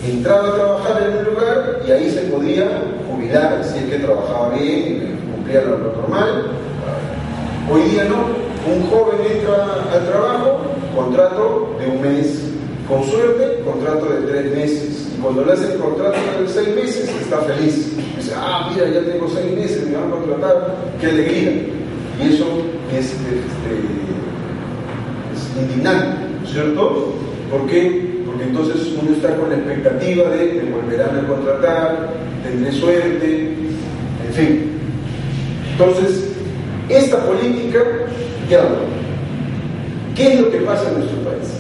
entraba a trabajar en un lugar y ahí se podía jubilar, si es que trabajaba bien y cumplía lo normal. Hoy día no, un joven entra al trabajo, contrato de un mes, con suerte, contrato de 3 meses, y cuando le hacen el contrato de 6 meses, está feliz. Dice, mira, ya tengo 6 meses, me van a contratar, qué alegría. Y eso es indignante, ¿cierto? ¿Por qué? Porque entonces uno está con la expectativa de me volverán a contratar, tendré suerte, en fin. Entonces, esta política, ¿qué es lo que pasa en nuestro país?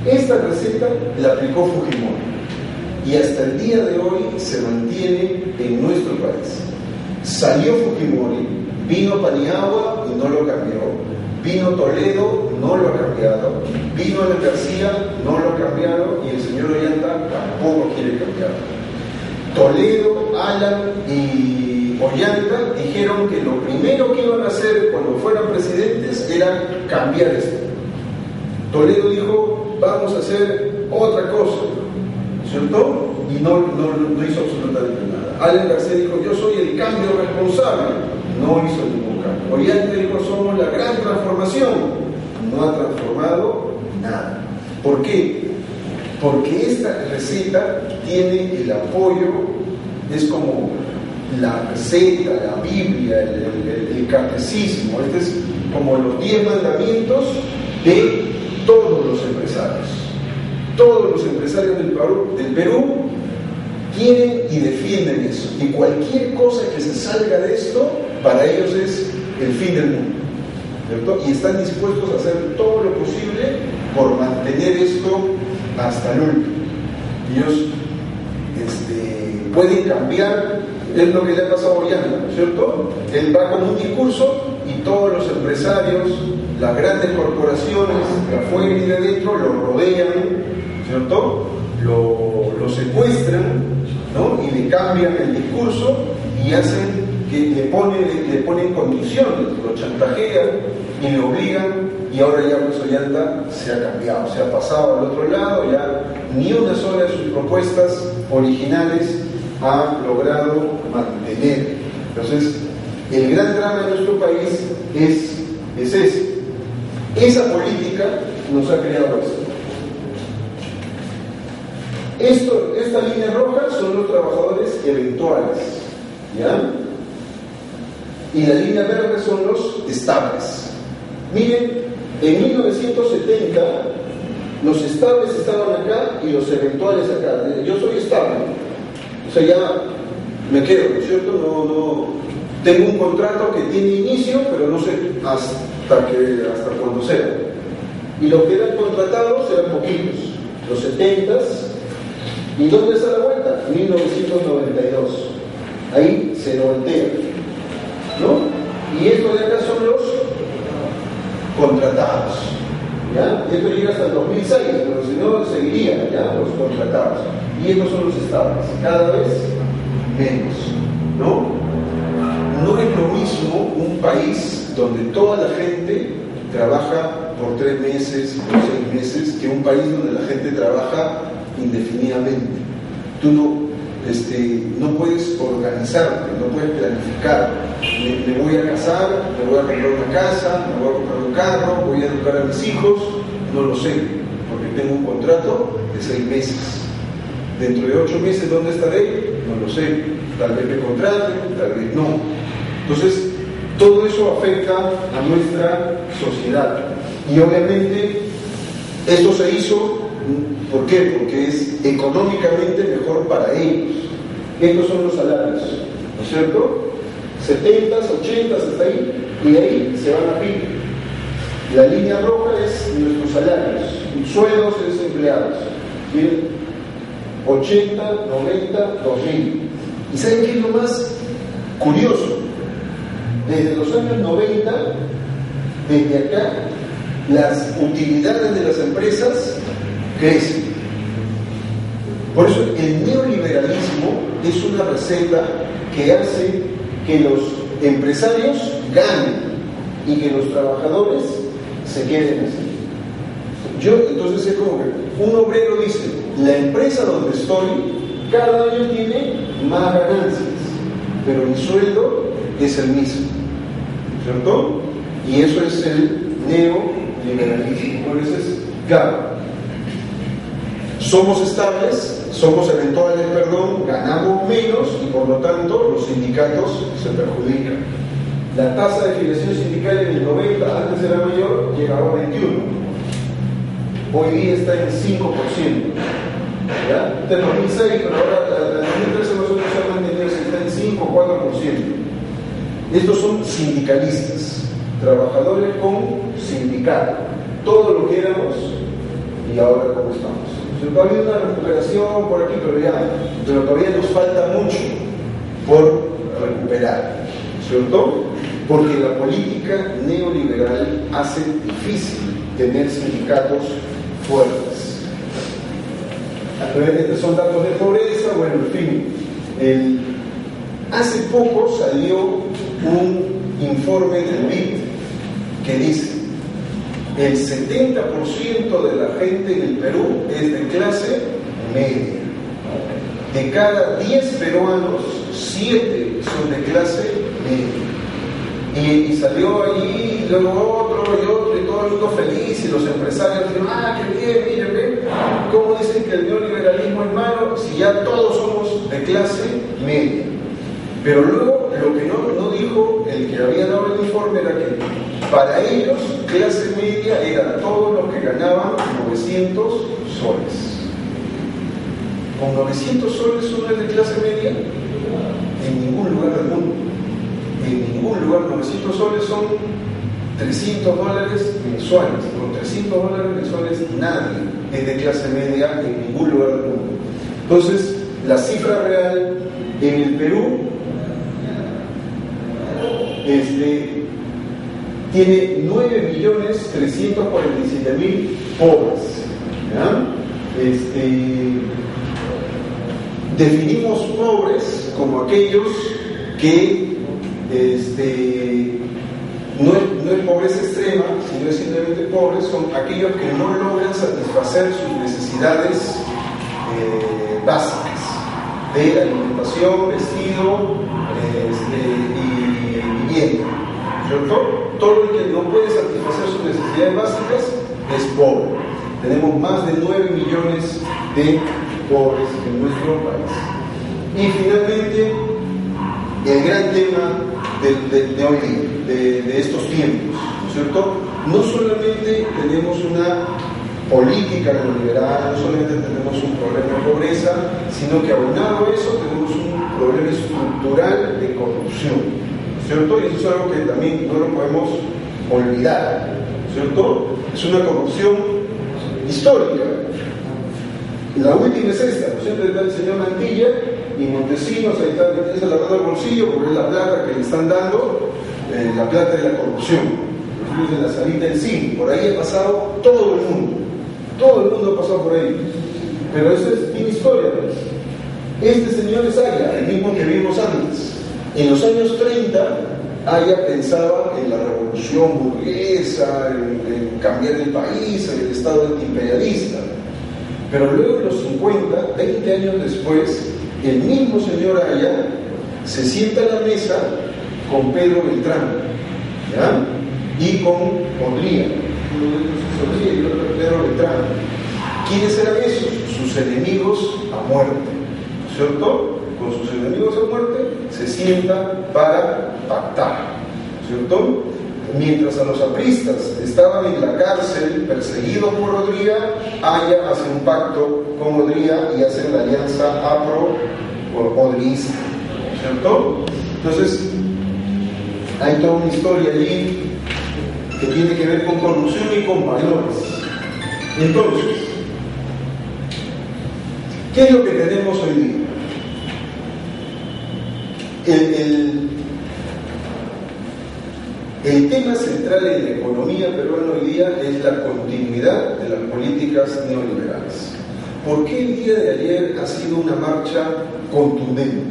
Esta receta la aplicó Fujimori y hasta el día de hoy se mantiene en nuestro país. Salió Fujimori, vino Paniagua y no lo cambió, vino Toledo, no lo ha cambiado, vino Alan García, no lo ha cambiado y el señor Ollanta tampoco quiere cambiarlo. Toledo, Alan y Ollanta dijeron que lo primero que iban a hacer cuando fueran presidentes era cambiar esto. Toledo dijo, vamos a hacer otra cosa, ¿cierto? Y no hizo absolutamente nada. Alan García dijo, yo soy el cambio responsable, no hizo ningún cambio. Ollanta dijo, somos la gran transformación, no ha transformado nada. ¿Por qué? Porque esta receta tiene el apoyo, es como la receta, la Biblia, el catecismo, este es como los 10 mandamientos de todos los empresarios. Todos los empresarios del Perú quieren y defienden eso. Y cualquier cosa que se salga de esto, para ellos es el fin del mundo, ¿cierto? Y están dispuestos a hacer todo lo posible por mantener esto hasta el último. Ellos pueden cambiar, es lo que le ha pasado a Ollanta, ¿cierto? Él va con un discurso y todos los empresarios, las grandes corporaciones de afuera y de adentro lo rodean, ¿cierto? Lo secuestran, ¿no? Y le cambian el discurso y hacen que le ponen condiciones, lo chantajean y le obligan, y ahora ya Puesto Llanta se ha cambiado, se ha pasado al otro lado, ya ni una sola de sus propuestas originales ha logrado mantener. Entonces, el gran drama de nuestro país es ese. Esa política nos ha creado esto. Esta línea roja son los trabajadores eventuales, ¿ya? Y la línea verde son los estables. Miren, en 1970 los estables estaban acá y los eventuales acá. Yo soy estable, o sea, ya me quedo, ¿no es cierto? No tengo un contrato que tiene inicio, pero no sé hasta cuándo sea. Y los que eran contratados eran poquitos, los 70s. ¿Y dónde está la vuelta? 1992. Ahí se voltea, ¿no? Y estos de acá son los contratados, ¿ya? Esto llega hasta el 2006, pero si no, seguiría, ¿ya? Los contratados. Y estos son los estables, cada vez menos, ¿no? No es lo mismo un país donde toda la gente trabaja por 3 meses, por 6 meses, que un país donde la gente trabaja indefinidamente. Tú no puedes organizarte, no puedes planificar. Me voy a casar, me voy a comprar una casa, me voy a comprar un carro, voy a educar a mis hijos, no lo sé, porque tengo un contrato de 6 meses. Dentro de 8 meses, ¿dónde estaré? No lo sé. Tal vez me contraten, tal vez no. Entonces, todo eso afecta a nuestra sociedad. Y obviamente, esto se hizo, ¿por qué? Porque es económicamente mejor para ellos. Estos son los salarios, ¿no es cierto? 70s, 80s, hasta ahí, y de ahí se van a pique. La línea roja es nuestros salarios, sueldos de desempleados. ¿Bien? 80, 90, 2000. ¿Y saben qué es lo más curioso? Desde los años 90, desde acá, las utilidades de las empresas crecen. Por eso el neoliberalismo es una receta que hace que los empresarios ganen y que los trabajadores se queden así. Entonces es como que un obrero dice, la empresa donde estoy cada año tiene más ganancias, pero mi sueldo es el mismo, ¿cierto? Y eso es el neoliberalismo. Por eso es claro. Somos estables, somos eventuales, ganamos menos y por lo tanto los sindicatos se perjudican. La tasa de afiliación sindical en el 90, antes era mayor, llegaba a 21. Hoy día está en 5%. ¿Ya? Está en 2006, pero ahora en 2013 nosotros se ha mantenido, está en 5 o 4%. Estos son sindicalistas, trabajadores con sindicato. Todo lo que éramos y ahora cómo estamos. Ha habido una recuperación por aquí, pero todavía nos falta mucho por recuperar, ¿cierto? Porque la política neoliberal hace difícil tener sindicatos fuertes. Estos son datos de pobreza, bueno, en fin. Hace poco salió un informe del BID que dice el 70% de la gente en el Perú es de clase media. De cada 10 peruanos, 7 son de clase media. Y salió allí, y luego otro, y todo el mundo feliz, y los empresarios dicen, qué bien, miren, ven, ¿cómo dicen que el neoliberalismo es malo si ya todos somos de clase media? Pero luego, lo que no dijo el que había dado el informe era que para ellos, clase media era todos los que ganaban 900 soles. ¿Con 900 soles uno es de clase media? En ningún lugar del mundo. En ningún lugar. 900 soles son $300 mensuales. Con $300 mensuales nadie es de clase media en ningún lugar del mundo. Entonces, la cifra real en el Perú tiene 9.347.000 pobres. ¿Ya? Definimos pobres como aquellos que no es pobreza extrema, sino es simplemente pobres, son aquellos que no logran satisfacer sus necesidades básicas de alimentación, vestido y vivienda, ¿cierto? Todo el que no puede satisfacer sus necesidades básicas es pobre. Tenemos más de 9 millones de pobres en nuestro país. Y finalmente, el gran tema de hoy día, de estos tiempos, ¿no es cierto? No solamente tenemos una política neoliberal, no solamente tenemos un problema de pobreza, sino que aunado a eso tenemos un problema estructural de corrupción, ¿no es cierto? Y eso es algo que también no lo podemos olvidar, ¿no es cierto? Es una corrupción histórica. La última es esta, ¿no? Siempre está el señor Mantilla y Montesinos, ahí está, empieza la mano al bolsillo porque es la plata que le están dando, la plata de la corrupción, de la salita del cine. Por ahí ha pasado todo el mundo ha pasado por ahí, pero eso es mi historia, pues. Este señor es Aya, el mismo que vimos antes. En los años 30 Aya pensaba en la revolución burguesa, en cambiar el país, en el estado antiimperialista. Pero luego en los 50, 20 años después, el mismo señor Aya se sienta a la mesa con Pedro Beltrán, ¿ya? Y con Odría, uno de ellos es Odría y el otro es Pedro Beltrán. ¿Quiénes eran esos? Sus enemigos a muerte, ¿cierto? Con sus enemigos a muerte se sientan para pactar, ¿cierto? Mientras a los apristas estaban en la cárcel perseguidos por Odría, Aya hace un pacto con Odría y hace la alianza apro-odrista, ¿cierto? Entonces, hay toda una historia allí que tiene que ver con corrupción y con valores. Entonces, ¿qué es lo que tenemos hoy día? El tema central en la economía peruana hoy día es la continuidad de las políticas neoliberales. ¿Por qué el día de ayer ha sido una marcha contundente?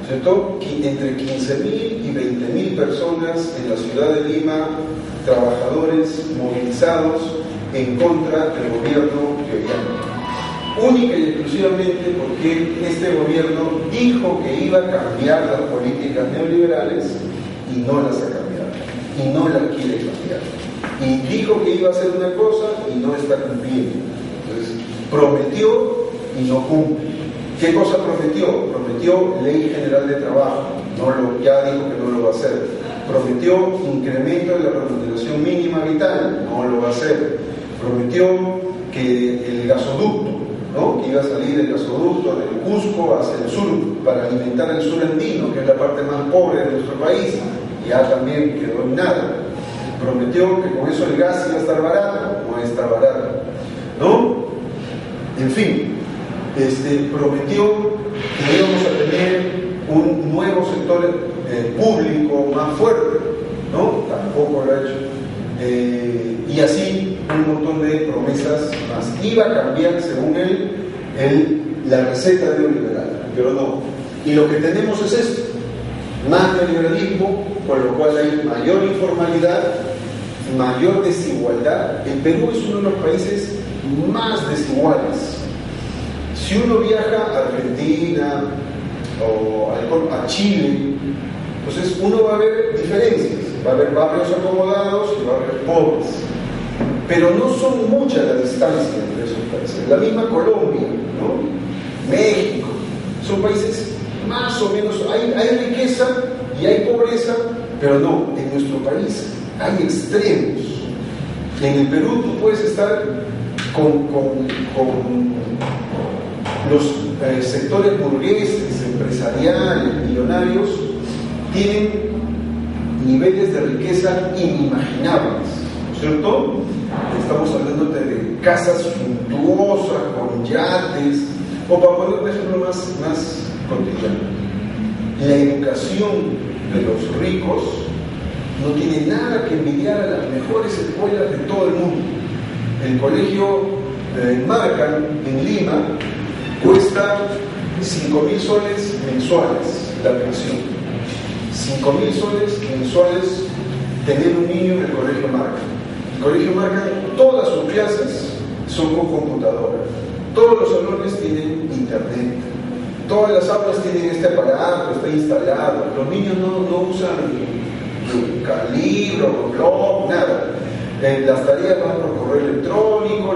¿Cierto? Entre 15.000 y 20.000 personas en la ciudad de Lima, trabajadores movilizados en contra del gobierno que hoy hay. Única y exclusivamente porque este gobierno dijo que iba a cambiar las políticas neoliberales y no las ha cambiado, y no las quiere cambiar. Y dijo que iba a hacer una cosa y no está cumpliendo. Entonces, prometió y no cumple. ¿Qué cosa prometió? Prometió Ley General de Trabajo, ya dijo que no lo va a hacer. Prometió incremento de la remuneración mínima vital, no lo va a hacer. Prometió que el gasoducto, ¿no? Que iba a salir el gasoducto del Cusco hacia el sur para alimentar el sur andino, que es la parte más pobre de nuestro país, ya también quedó en nada. Prometió que con eso el gas iba a estar barato, no está barato, ¿no? En fin, prometió que íbamos a tener un nuevo sector público más fuerte, ¿no? Tampoco lo ha hecho. Y así un montón de promesas más. Iba a cambiar, según él, la receta neoliberal, pero no. Y lo que tenemos es esto: más neoliberalismo, con lo cual hay mayor informalidad, mayor desigualdad. El Perú es uno de los países más desiguales. Si uno viaja a Argentina o a Chile, entonces uno va a ver diferencias, va a haber barrios acomodados y barrios pobres, pero no son muchas las distancias entre esos países. La misma Colombia, ¿no? México, son países más o menos, hay riqueza y hay pobreza, pero no, en nuestro país hay extremos. En el Perú tú puedes estar con los sectores burgueses, empresariales, millonarios, tienen niveles de riqueza inimaginables, ¿no es cierto? Estamos hablando de casas suntuosas, con yates, o para poner un ejemplo más cotidiano. La educación de los ricos no tiene nada que envidiar a las mejores escuelas de todo el mundo. El colegio Marcan en Lima cuesta 5.000 soles mensuales la pensión. 5.000 soles mensuales tener un niño en el Colegio Marca. El Colegio Marca, todas sus clases son con computadora, todos los salones tienen internet, todas las aulas tienen este aparato, está instalado, los niños no usan libro, blog, nada. Las tareas van por correo electrónico,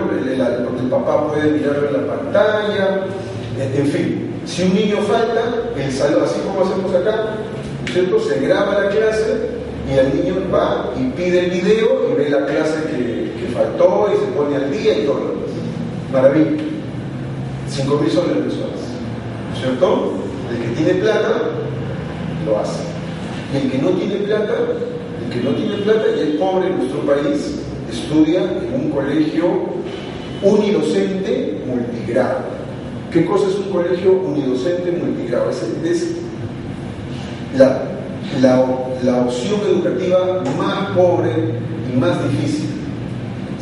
el papá puede mirarlo en la pantalla, en fin. Si un niño falta, el salón, así como hacemos acá, ¿cierto? Se graba la clase y el niño va y pide el video y ve la clase que faltó y se pone al día y todo lo demás. Maravilla. 5.000 soles mensuales, ¿cierto? El que tiene plata lo hace. Y el que no tiene plata y es pobre en nuestro país, estudia en un colegio unidocente multigrado. ¿Qué cosa es un colegio unidocente multigrado? Es la opción educativa más pobre y más difícil.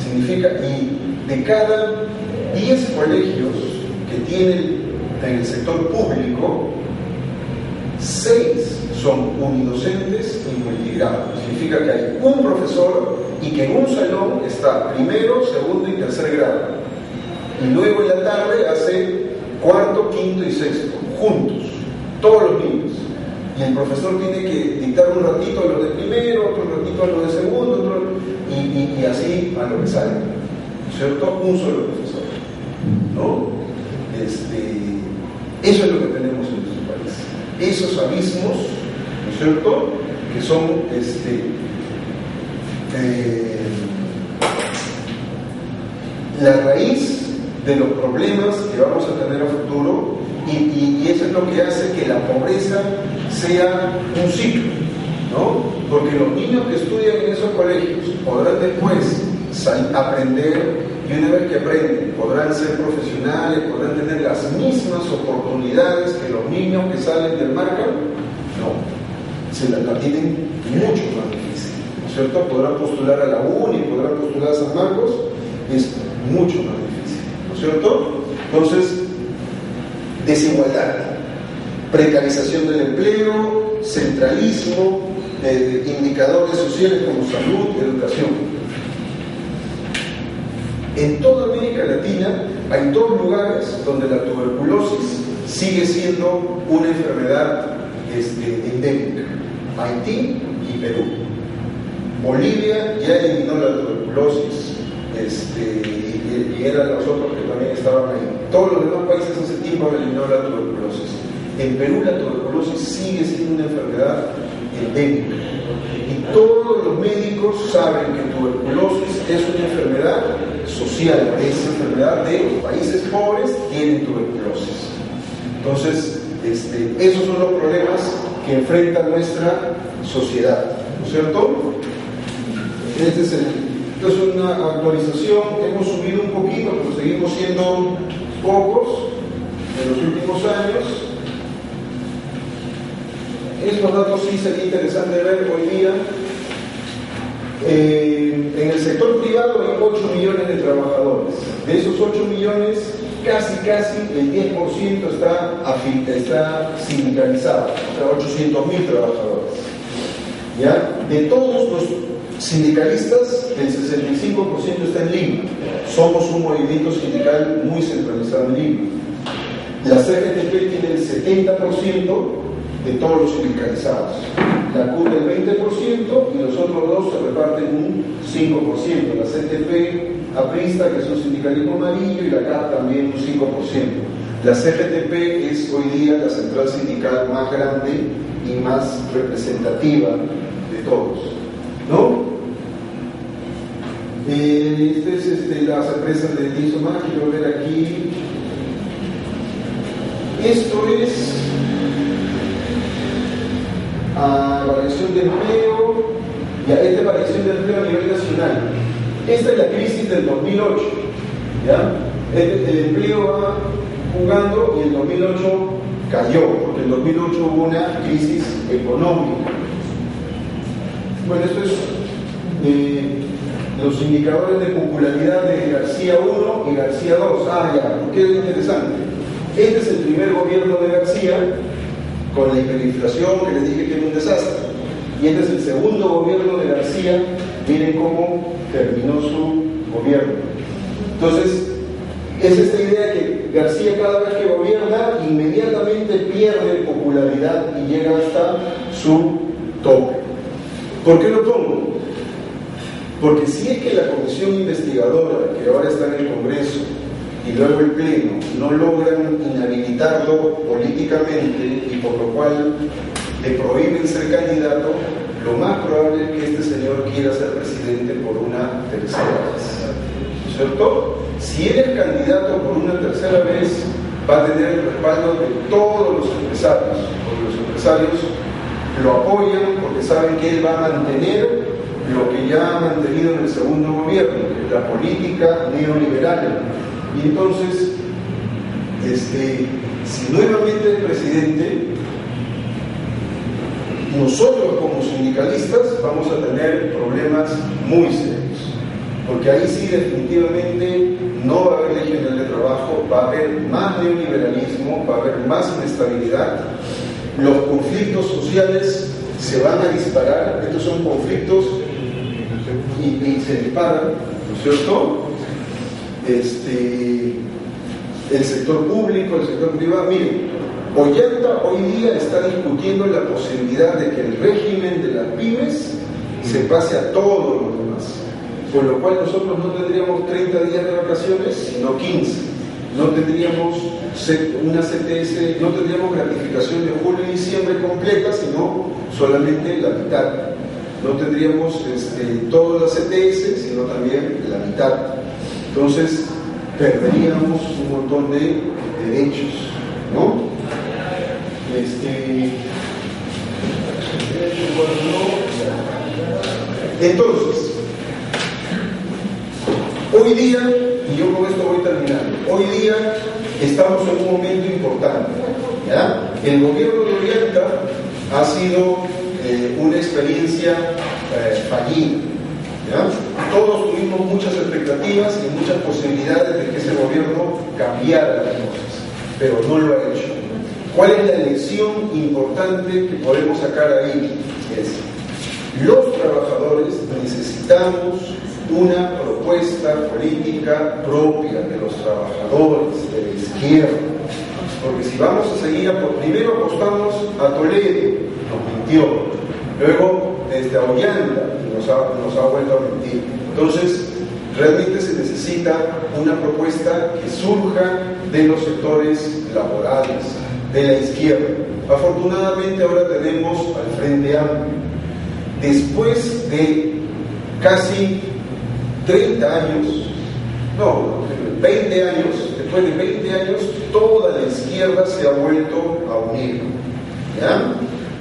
Significa, y de cada 10 colegios que tienen en el sector público, 6 son unidocentes y multigrado. Significa que hay un profesor y que en un salón está primero, segundo y tercer grado. Y luego en la tarde hace cuarto, quinto y sexto, juntos, todos los niños. Y el profesor tiene que dictar un ratito a los de primero, otro ratito a los de segundo, y así a lo que sale. ¿Cierto? Un solo profesor. ¿No? Eso es lo que tenemos en nuestro país. Esos abismos, ¿no es cierto?, que son la raíz de los problemas que vamos a tener a futuro, y eso es lo que hace que la pobreza sea un ciclo, ¿no? Porque los niños que estudian en esos colegios podrán después aprender, y una vez que aprenden podrán ser profesionales, podrán tener las mismas oportunidades que los niños que salen del Marca. No, se la tienen mucho más difícil, ¿no es cierto? Podrán postular a la UNI, podrán postular a San Marcos, es mucho más difícil, ¿no es cierto? Entonces, desigualdad, precarización del empleo, centralismo, indicadores sociales como salud, educación. En toda América Latina hay 2 lugares donde la tuberculosis sigue siendo una enfermedad endémica: Haití y Perú. Bolivia ya eliminó la tuberculosis, y eran los otros que también estaban ahí. Todos los demás países hace tiempo han eliminado la tuberculosis. En Perú la tuberculosis sigue siendo una enfermedad endémica. Y todos los médicos saben que tuberculosis es una enfermedad social, es una enfermedad de los países pobres tienen tuberculosis. Entonces, esos son los problemas que enfrenta nuestra sociedad, ¿no es cierto? Esto es una actualización, hemos subido un poquito, pero seguimos siendo pocos en los últimos años. Estos datos sí sería interesante ver hoy día. En el sector privado hay 8 millones de trabajadores. De esos 8 millones, casi el 10% está sindicalizado, o sea, 800.000 trabajadores. ¿Ya? De todos los sindicalistas, el 65% está en Lima. Somos un movimiento sindical muy centralizado en Lima. La CGTP tiene el 70% de todos los sindicalizados, la CUT el 20% y los otros dos se reparten un 5%, la CTP aprista, que es un sindicalismo amarillo, y la CAP también un 5%. La CGTP es hoy día la central sindical más grande y más representativa de todos, ¿no? Las empresas de lienzo mágico, quiero ver aquí. Esto es variación de empleo, esta es variación de empleo a nivel nacional. Esta es la crisis del 2008, ¿ya? El empleo va jugando y el 2008 cayó, porque en el 2008 hubo una crisis económica. Bueno, esto es los indicadores de popularidad de García 1 y García 2. Ya, ¿qué es interesante? Este es el primer gobierno de García, con la hiperinflación que les dije que era un desastre. Y este es el segundo gobierno de García. Miren cómo terminó su gobierno. Entonces, es esta idea que García cada vez que gobierna inmediatamente pierde popularidad y llega hasta su tope. ¿Por qué lo pongo? Porque si es que la comisión investigadora que ahora está en el Congreso y luego el Pleno no logran inhabilitarlo políticamente y por lo cual le prohíben ser candidato, lo más probable es que este señor quiera ser presidente por una tercera vez, ¿cierto? Si él es candidato por una tercera vez, va a tener el respaldo de todos los empresarios, porque los empresarios lo apoyan porque saben que él va a mantener lo que ya ha mantenido en el segundo gobierno, que es la política neoliberal. Y entonces, si nuevamente es presidente, nosotros como sindicalistas vamos a tener problemas muy serios, porque ahí sí definitivamente no va a haber ley general de trabajo, va a haber más neoliberalismo, va a haber más inestabilidad, los conflictos sociales se van a disparar, estos son conflictos y se disparan, ¿no es cierto? El sector público, el sector privado, miren, Ollanta hoy día está discutiendo la posibilidad de que el régimen de las pymes se pase a todos los demás, con lo cual nosotros no tendríamos 30 días de vacaciones, sino 15. No tendríamos una CTS, no tendríamos gratificación de julio y diciembre completa, sino solamente la mitad. No tendríamos todas las CTS, sino también la mitad. Entonces, perderíamos un montón de derechos, ¿no? Entonces, hoy día, y yo con esto voy terminando, hoy día estamos en un momento importante, ¿ya? El gobierno de Ollanta ha sido una experiencia fallida, ¿ya? Todos tuvimos muchas expectativas y muchas posibilidades de que ese gobierno cambiara las cosas, pero no lo ha hecho. ¿Cuál es la lección importante que podemos sacar ahí? Es, los trabajadores necesitamos una propuesta política propia de los trabajadores, de la izquierda, porque si vamos a seguir, primero apostamos a Toledo, nos mintió, luego desde Ollanta nos ha vuelto a mentir. Entonces, realmente se necesita una propuesta que surja de los sectores laborales, de la izquierda. Afortunadamente ahora tenemos al Frente Amplio. Después de casi 30 años, no, 20 años, después de 20 años, toda la izquierda se ha vuelto a unir, ¿ya?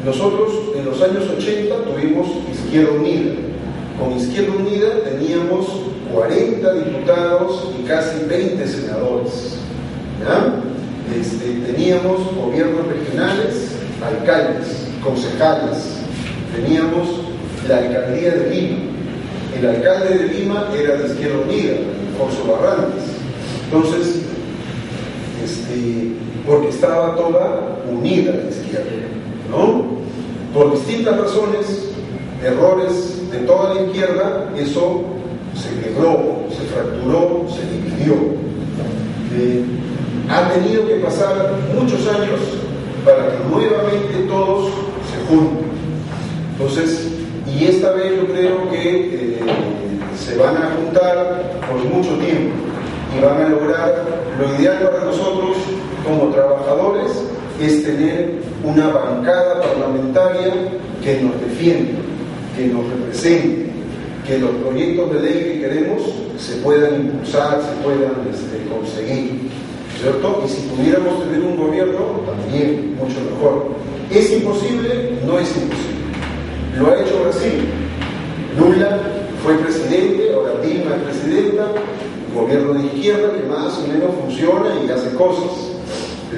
Nosotros en los años 80 tuvimos Izquierda Unida. Con Izquierda Unida teníamos 40 diputados y casi 20 senadores, ¿ya? Teníamos gobiernos regionales, alcaldes, concejales, teníamos la alcaldía de Lima. El alcalde de Lima era de Izquierda Unida, Alfonso Barrantes. Entonces, porque estaba toda unida la izquierda, ¿no? Por distintas razones, errores de toda la izquierda, eso se quebró, se fracturó, se dividió. Ha tenido que pasar muchos años para que nuevamente todos se junten. Entonces, y esta vez yo creo que se van a juntar por mucho tiempo y van a lograr, lo ideal para nosotros como trabajadores es tener una bancada parlamentaria que nos defienda, que nos represente, que los proyectos de ley que queremos se puedan impulsar, se puedan conseguir, ¿cierto? Y si pudiéramos tener un gobierno, también mucho mejor. ¿Es imposible? No es imposible. Lo ha hecho Brasil. Lula fue presidente, ahora Dilma es presidenta, un gobierno de izquierda que más o menos funciona y hace cosas.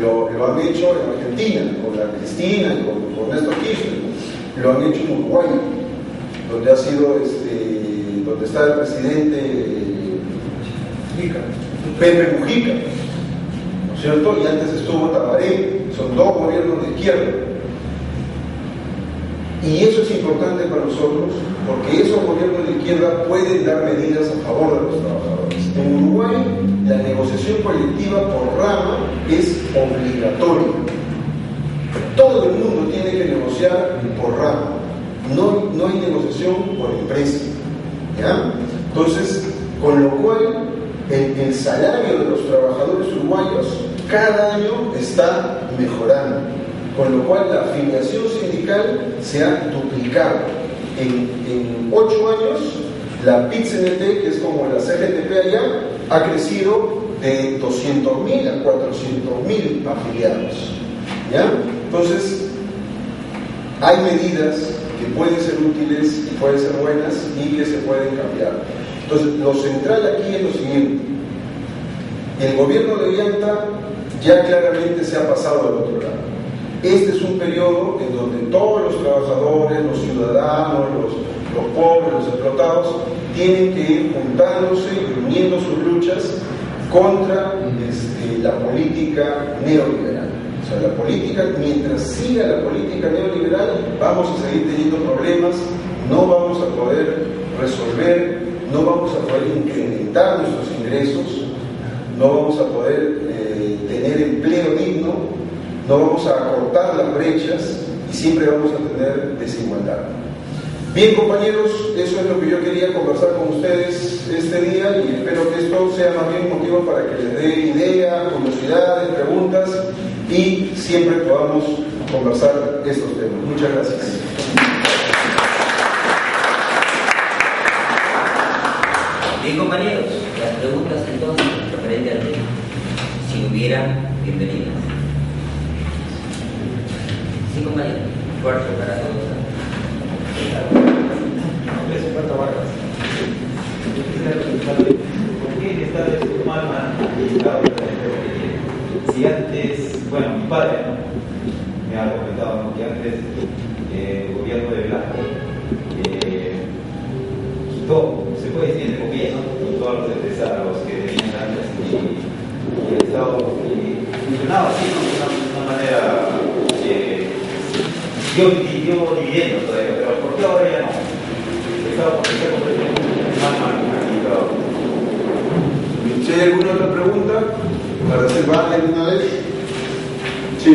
Lo han hecho en Argentina, con la Cristina, con Néstor Kirchner. Lo han hecho en Uruguay, donde ha sido, donde está el presidente Pepe Mujica, ¿no es cierto? Y antes estuvo Tabaré. Son dos gobiernos de izquierda. Y eso es importante para nosotros, porque esos gobiernos de izquierda pueden dar medidas a favor de los trabajadores. En Uruguay, la negociación colectiva por rama es obligatoria. Todo el mundo tiene que negociar por rama. No hay negociación por empresa. ¿Ya? Entonces, con lo cual, el salario de los trabajadores uruguayos cada año está mejorando. Con lo cual, la afiliación sindical se ha duplicado. En 8 años, la PIT-CNT, que es como la CGTP allá, ha crecido de 200.000 a 400.000 afiliados. ¿Ya? Entonces, hay medidas que pueden ser útiles y pueden ser buenas y que se pueden cambiar. Entonces, lo central aquí es lo siguiente. El gobierno de Ollanta ya claramente se ha pasado al otro lado. Este es un periodo en donde todos los trabajadores, los ciudadanos, los pobres, los explotados, tienen que ir juntándose y uniendo sus luchas contra la política neoliberal. O sea, la política, mientras siga la política neoliberal, vamos a seguir teniendo problemas, no vamos a poder resolver, no vamos a poder incrementar nuestros ingresos, no vamos a poder tener empleo digno, no vamos a acortar las brechas y siempre vamos a tener desigualdad. Bien, compañeros, eso es lo que yo quería conversar con ustedes este día y espero que esto sea más bien un motivo para que les dé ideas, curiosidades, preguntas y siempre podamos conversar estos temas. Muchas gracias. Bien, compañeros, las preguntas entonces referente al tema, si hubiera, bienvenidas. Sí, compañero, fuerte para todos. Humberto Vargas. Yo quisiera preguntarle, ¿por qué el Estado es mal administrado? Si antes, bueno, mi padre me ha comentado, ¿no?, que antes el gobierno de Velasco quitó, se puede decir entre comillas, ¿no?, quitó a los empresarios que tenían antes y el Estado funcionaba así, ¿no?, de una manera dio dividiendo todavía, pero ¿por qué ahora ya no? El Estado está completamente mal administrado. Si hay alguna otra pregunta, para hacer varias de una vez. Sí.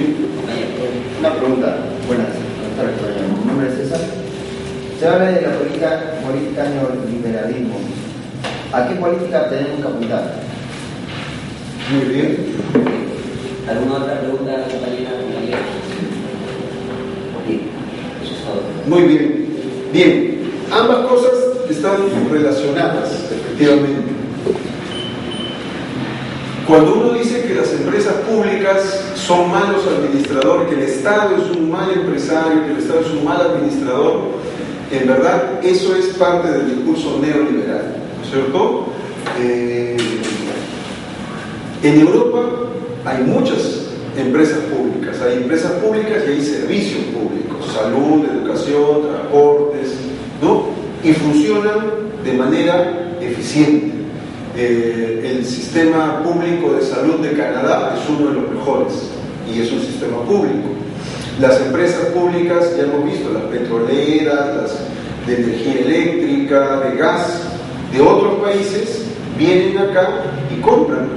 Una pregunta. Buenas tardes, mi nombre es César. Se habla de la política neoliberalismo. ¿A qué política tenemos que apuntar? Muy bien. ¿Alguna otra pregunta, compañera? Muy bien. Bien. Ambas cosas están relacionadas, efectivamente. Cuando uno dice que las empresas públicas son malos administradores, que el Estado es un mal empresario, que el Estado es un mal administrador, en verdad eso es parte del discurso neoliberal, ¿no es cierto? En Europa hay muchas empresas públicas, y hay servicios públicos, salud, educación, transportes, ¿no? Y funcionan de manera eficiente. El sistema público de salud de Canadá es uno de los mejores y es un sistema público. Las empresas públicas, ya hemos visto, las petroleras, las de energía eléctrica, de gas, de otros países, vienen acá y compran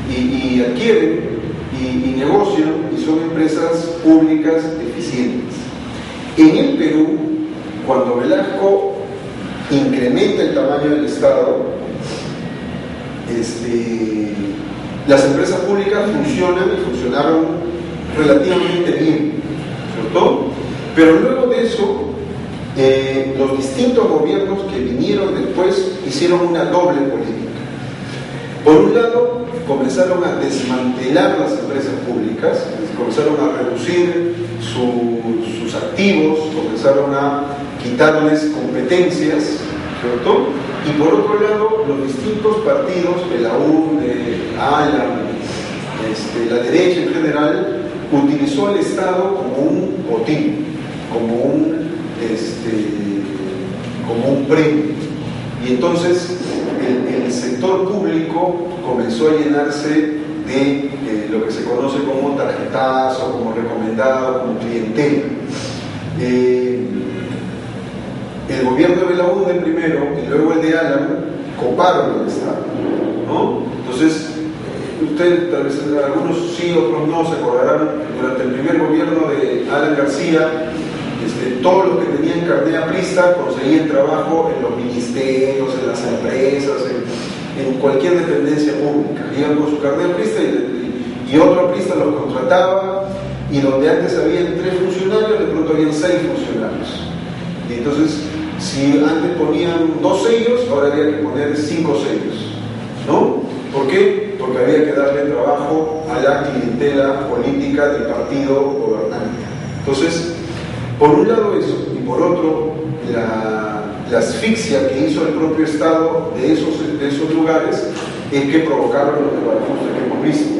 y adquieren y negocian y son empresas públicas eficientes. En el Perú, cuando Velasco incrementa el tamaño del Estado, las empresas públicas funcionan y funcionaron relativamente bien, ¿cierto? Pero luego de eso, los distintos gobiernos que vinieron después hicieron una doble política. Por un lado, comenzaron a desmantelar las empresas públicas, comenzaron a reducir sus activos, comenzaron a quitarles competencias, ¿cierto? Y por otro lado, los distintos partidos, de la UNE, ALA, la derecha en general, utilizó al Estado como un botín, como un premio. Y entonces el sector público comenzó a llenarse de lo que se conoce como tarjetazo, como recomendado, como clientela. el gobierno de Belaúnde primero y luego el de Alan coparon el Estado, ¿no? Entonces, ustedes, tal vez algunos sí, otros no, se acordarán, durante el primer gobierno de Alan García, todos los que tenían carnet aprista conseguían trabajo en los ministerios, en las empresas, en cualquier dependencia pública. Iban con su carnet aprista y otro aprista los contrataba, y donde antes habían 3 funcionarios, de pronto habían 6 funcionarios. Y entonces, si antes ponían 2 sellos, ahora había que poner 5 sellos, ¿no? ¿Por qué? Porque había que darle trabajo a la clientela política del partido gobernante. Entonces, por un lado eso, y por otro, la asfixia que hizo el propio Estado de esos lugares es que provocaron los desbarajustes que hemos visto.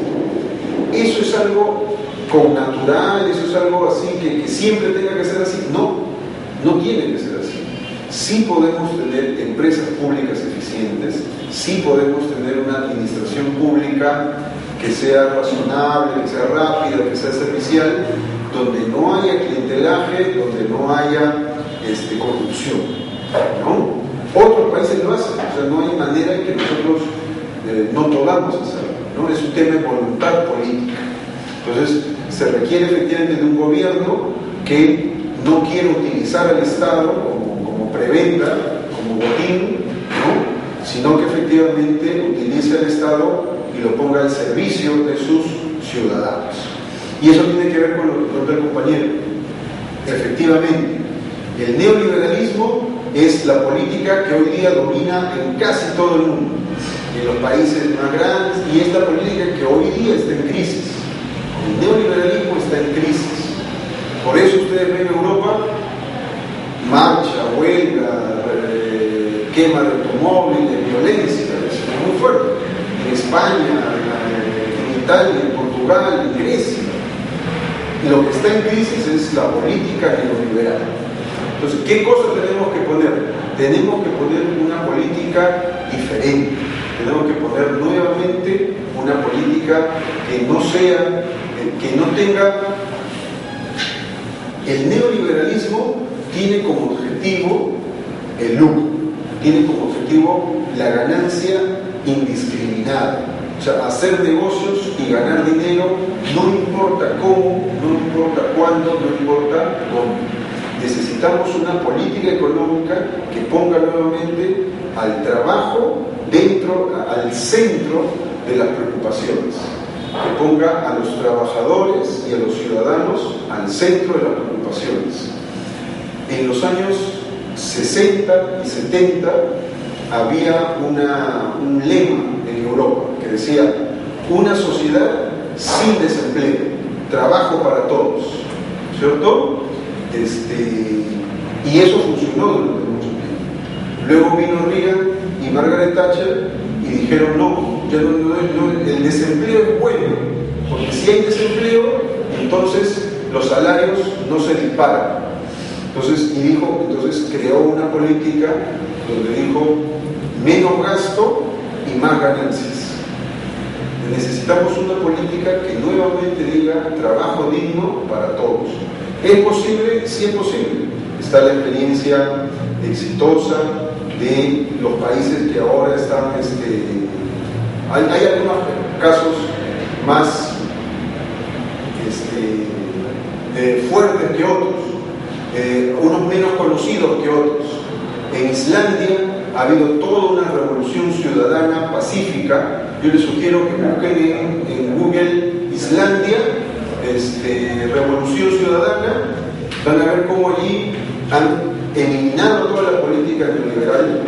¿Eso es algo connatural? ¿Eso es algo así que siempre tenga que ser así? No, no tiene que ser así. Sí podemos tener empresas públicas eficientes, sí podemos tener una administración pública que sea razonable, que sea rápida, que sea servicial, donde no haya clientelaje, donde no haya corrupción, ¿no? Otros países lo hacen, o sea, no hay manera en que nosotros no podamos hacerlo, ¿no? Es un tema de voluntad política. Entonces, se requiere efectivamente de un gobierno que no quiera utilizar al Estado como preventa, como botín, ¿no? Sino que efectivamente utilice al Estado y lo ponga al servicio de sus ciudadanos. Y eso tiene que ver con lo que contó el compañero. Efectivamente, el neoliberalismo es la política que hoy día domina en casi todo el mundo, en los países más grandes, y es la política que hoy día está en crisis. El neoliberalismo está en crisis. Por eso ustedes ven en Europa marcha, huelga, quema de automóviles, violencia, es muy fuerte. En España, en Italia, en Portugal, en Grecia. Y lo que está en crisis es la política neoliberal. Entonces, ¿qué cosas tenemos que poner? Tenemos que poner una política diferente. Tenemos que poner nuevamente una política que no sea, que no tenga... El neoliberalismo tiene como objetivo el lucro, tiene como objetivo la ganancia indiscriminada. O sea, hacer negocios y ganar dinero, no importa cómo, no importa cuándo, no importa dónde. Necesitamos una política económica que ponga nuevamente al trabajo al centro de las preocupaciones, que ponga a los trabajadores y a los ciudadanos al centro de las preocupaciones. En los años 60 y 70 había un lema en Europa que decía: una sociedad sin desempleo, trabajo para todos, ¿cierto? Y eso funcionó durante mucho tiempo. Luego vino Reagan y Margaret Thatcher y dijeron: no, el desempleo es bueno, porque si hay desempleo, entonces los salarios no se disparan. Entonces creó una política donde dijo: menos gasto y más ganancias. Necesitamos una política que nuevamente diga trabajo digno para todos. ¿Es posible? Sí es posible. Está la experiencia exitosa de los países que ahora están... Hay algunos casos más fuertes que otros, unos menos conocidos que otros. En Islandia ha habido toda una revolución ciudadana pacífica. Yo les sugiero que busquen en Google Islandia, revolución ciudadana. Van a ver cómo allí han eliminado toda la política neoliberal,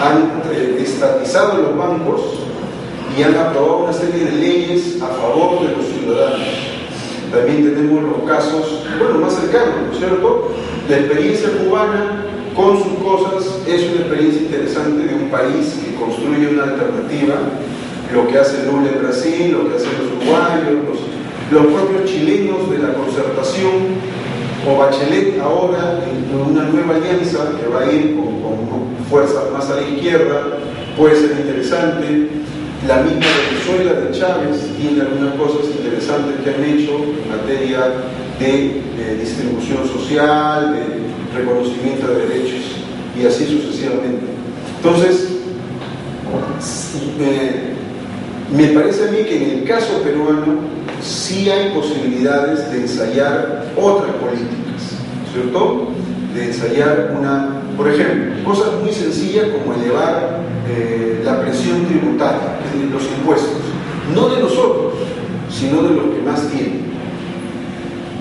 han estatizado los bancos y han aprobado una serie de leyes a favor de los ciudadanos. También tenemos los casos, más cercanos, ¿no es cierto? La experiencia cubana, con sus cosas, es una experiencia interesante de un país que construye una alternativa. Lo que hace Lula en Brasil, lo que hacen los uruguayos, los propios chilenos de la concertación, o Bachelet ahora en una nueva alianza que va a ir con fuerzas más a la izquierda, puede ser interesante. La misma Venezuela de Chávez tiene algunas cosas interesantes que han hecho en materia de distribución social, de reconocimiento de derechos. y así sucesivamente. Entonces, me parece a mí que en el caso peruano sí hay posibilidades de ensayar otras políticas, ¿cierto? De ensayar por ejemplo, cosas muy sencillas como elevar la presión tributaria, es decir, los impuestos, no de nosotros, sino de los que más tienen.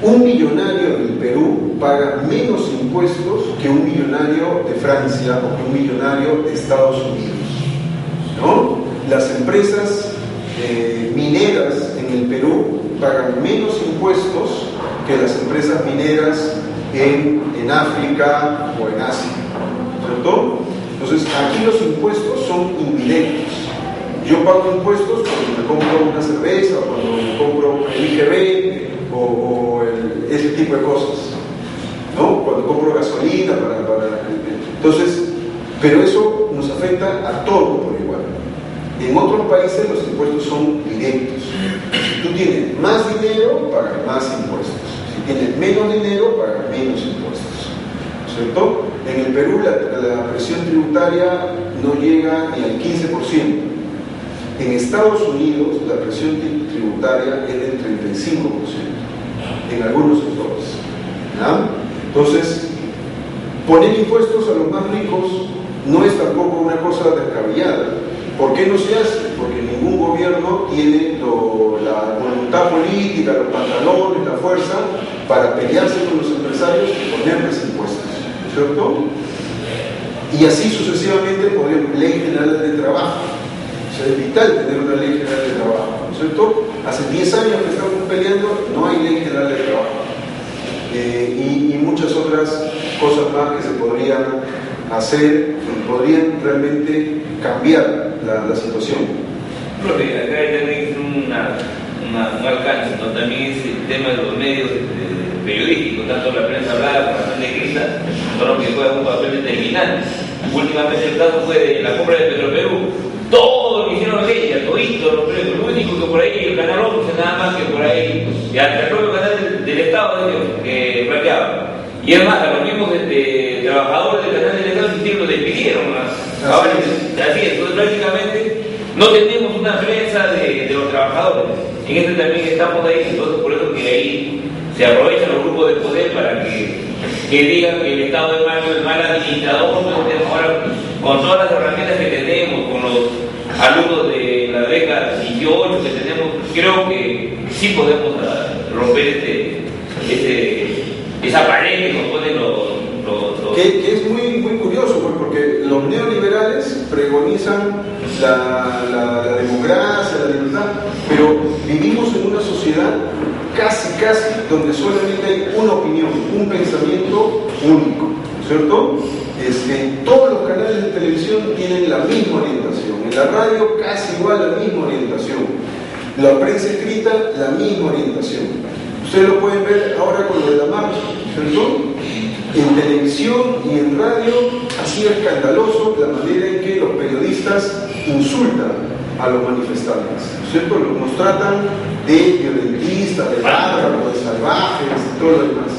Un millonario del Perú paga menos impuestos que un millonario de Francia o que un millonario de Estados Unidos, ¿no? Las empresas mineras en el Perú pagan menos impuestos que las empresas mineras en África o en Asia, ¿cierto? Entonces, aquí los impuestos son indirectos. Yo pago impuestos cuando me compro una cerveza, o cuando me compro el IGB, ese tipo de cosas, ¿no? Cuando compro gasolina entonces, pero eso nos afecta a todo por igual. En otros países los impuestos son directos. Si tú tienes más dinero, pagas más impuestos. Si tienes menos dinero, pagas menos impuestos, ¿cierto? En el Perú la presión tributaria no llega ni al 15%. En Estados Unidos la presión tributaria es del 35%, en algunos sectores, ¿no? Entonces, poner impuestos a los más ricos no es tampoco una cosa descabellada. ¿Por qué no se hace? Porque ningún gobierno tiene la voluntad política, los pantalones, la fuerza para pelearse con los empresarios y ponerles impuestos, ¿cierto? Y así sucesivamente podríamos, ley general de trabajo. O sea, es vital tener una ley general de trabajo, ¿cierto? Hace 10 años que estamos peleando, no hay ley general de trabajo. Y muchas otras cosas más que se podrían hacer y podrían realmente cambiar la situación. Profe, acá hay también un alcance, ¿no? También es el tema de los medios periodísticos, tanto la prensa hablada como la prensa escrita, son los que juegan un papel determinante. Últimamente el caso fue de la compra de Petroperú. Todo lo que hicieron ella, todito, lo único que por ahí, el canal 11 nada más que por ahí, y hasta el propio canal del Estado que planteaba. Y es más, a los mismos trabajadores del canal del Estado lo despidieron. Ahora, así es, entonces prácticamente no tenemos una prensa de los trabajadores. En este también estamos ahí, entonces por eso que ahí se aprovechan los grupos de poder para que digan que el Estado es mal administrador. Entonces, ahora, con todas las herramientas que tenemos, con los alumnos de la beca 18 que tenemos, creo que sí podemos romper esa pared que nos ponen los... Que es muy curioso, porque los neoliberales pregonizan la democracia, la libertad, pero vivimos en una sociedad casi donde solamente hay una opinión, un pensamiento único, ¿cierto? Todos los canales de televisión tienen la misma orientación, en la radio casi igual la misma orientación, la prensa escrita la misma orientación. Ustedes lo pueden ver ahora con lo de la marcha, ¿cierto? En televisión y en radio ha sido escandaloso la manera en que los periodistas insultan a los manifestantes, ¿cierto? Nos tratan de violentistas, de bárbaros, de salvajes, de todo lo demás.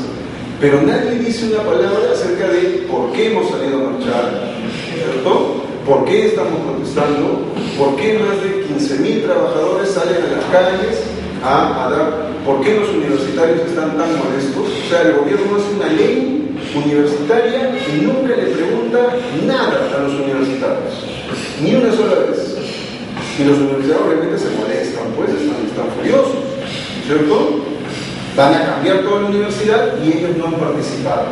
Pero nadie dice una palabra acerca de por qué hemos salido a marchar, ¿cierto? ¿Por qué estamos protestando? ¿Por qué más de 15.000 trabajadores salen a las calles a dar? ¿Por qué los universitarios están tan molestos? O sea, el gobierno hace una ley universitaria y nunca le pregunta nada a los universitarios, ni una sola vez. Y los universitarios obviamente se molestan, pues están furiosos, ¿cierto? Van a cambiar toda la universidad y ellos no han participado,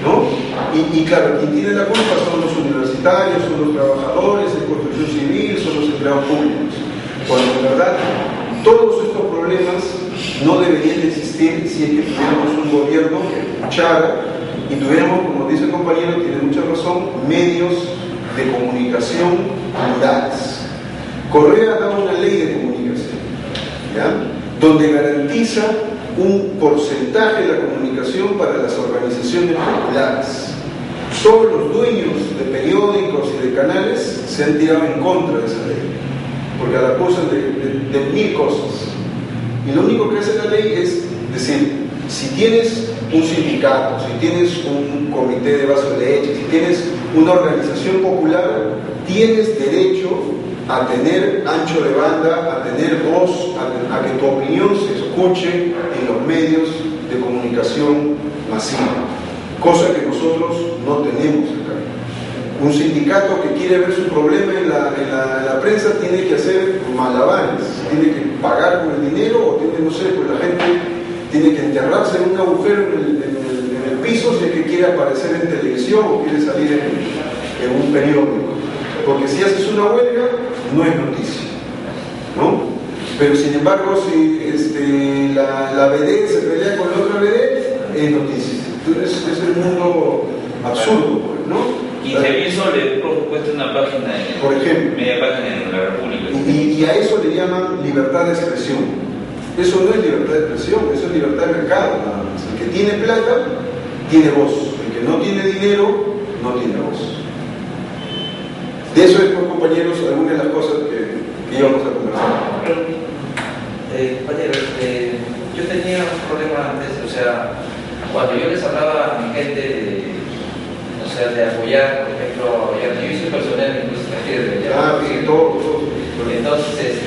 ¿no? Y claro, quien tiene la culpa son los universitarios, son los trabajadores en construcción civil, son los empleados públicos. Cuando en verdad todos estos problemas no deberían de existir si es que tuviéramos un gobierno que escuchara y tuviéramos, como dice el compañero, tiene mucha razón, medios de comunicación plurales. Correa da una ley de comunicación, ¿ya? Donde garantiza un porcentaje de la comunicación para las organizaciones populares. Solo los dueños de periódicos y de canales se han tirado en contra de esa ley, porque la acusan de 1000 cosas. Y lo único que hace la ley es decir, si tienes un sindicato, si tienes un comité de vaso de leche, si tienes una organización popular, tienes derecho a tener ancho de banda, a tener voz, a que tu opinión se escuche en los medios de comunicación masiva, cosa que nosotros no tenemos acá. Un sindicato que quiere ver su problema en la prensa tiene que hacer malabares, tiene que pagar con el dinero, o tiene, no sé, pues la gente tiene que enterrarse en un agujero en el piso si es que quiere aparecer en televisión o quiere salir en un periódico. Porque si haces una huelga, no es noticia, ¿no? Pero sin embargo, si la BD se pelea con la otra BD, es noticia. Entonces es el mundo absurdo, ¿no? 15.000 soles cuesta una página, por ejemplo, media página en la República. Y a eso le llaman libertad de expresión. Eso no es libertad de expresión, eso es libertad de mercado, nada más. El que tiene plata, tiene voz. El que no tiene dinero, no tiene voz. De eso es, pues, compañeros, algunas de las cosas que íbamos a conversar. Compañeros, yo tenía un problema antes, o sea, cuando yo les hablaba a mi gente de apoyar, por ejemplo, yo soy personal incluso Sí, todo. entonces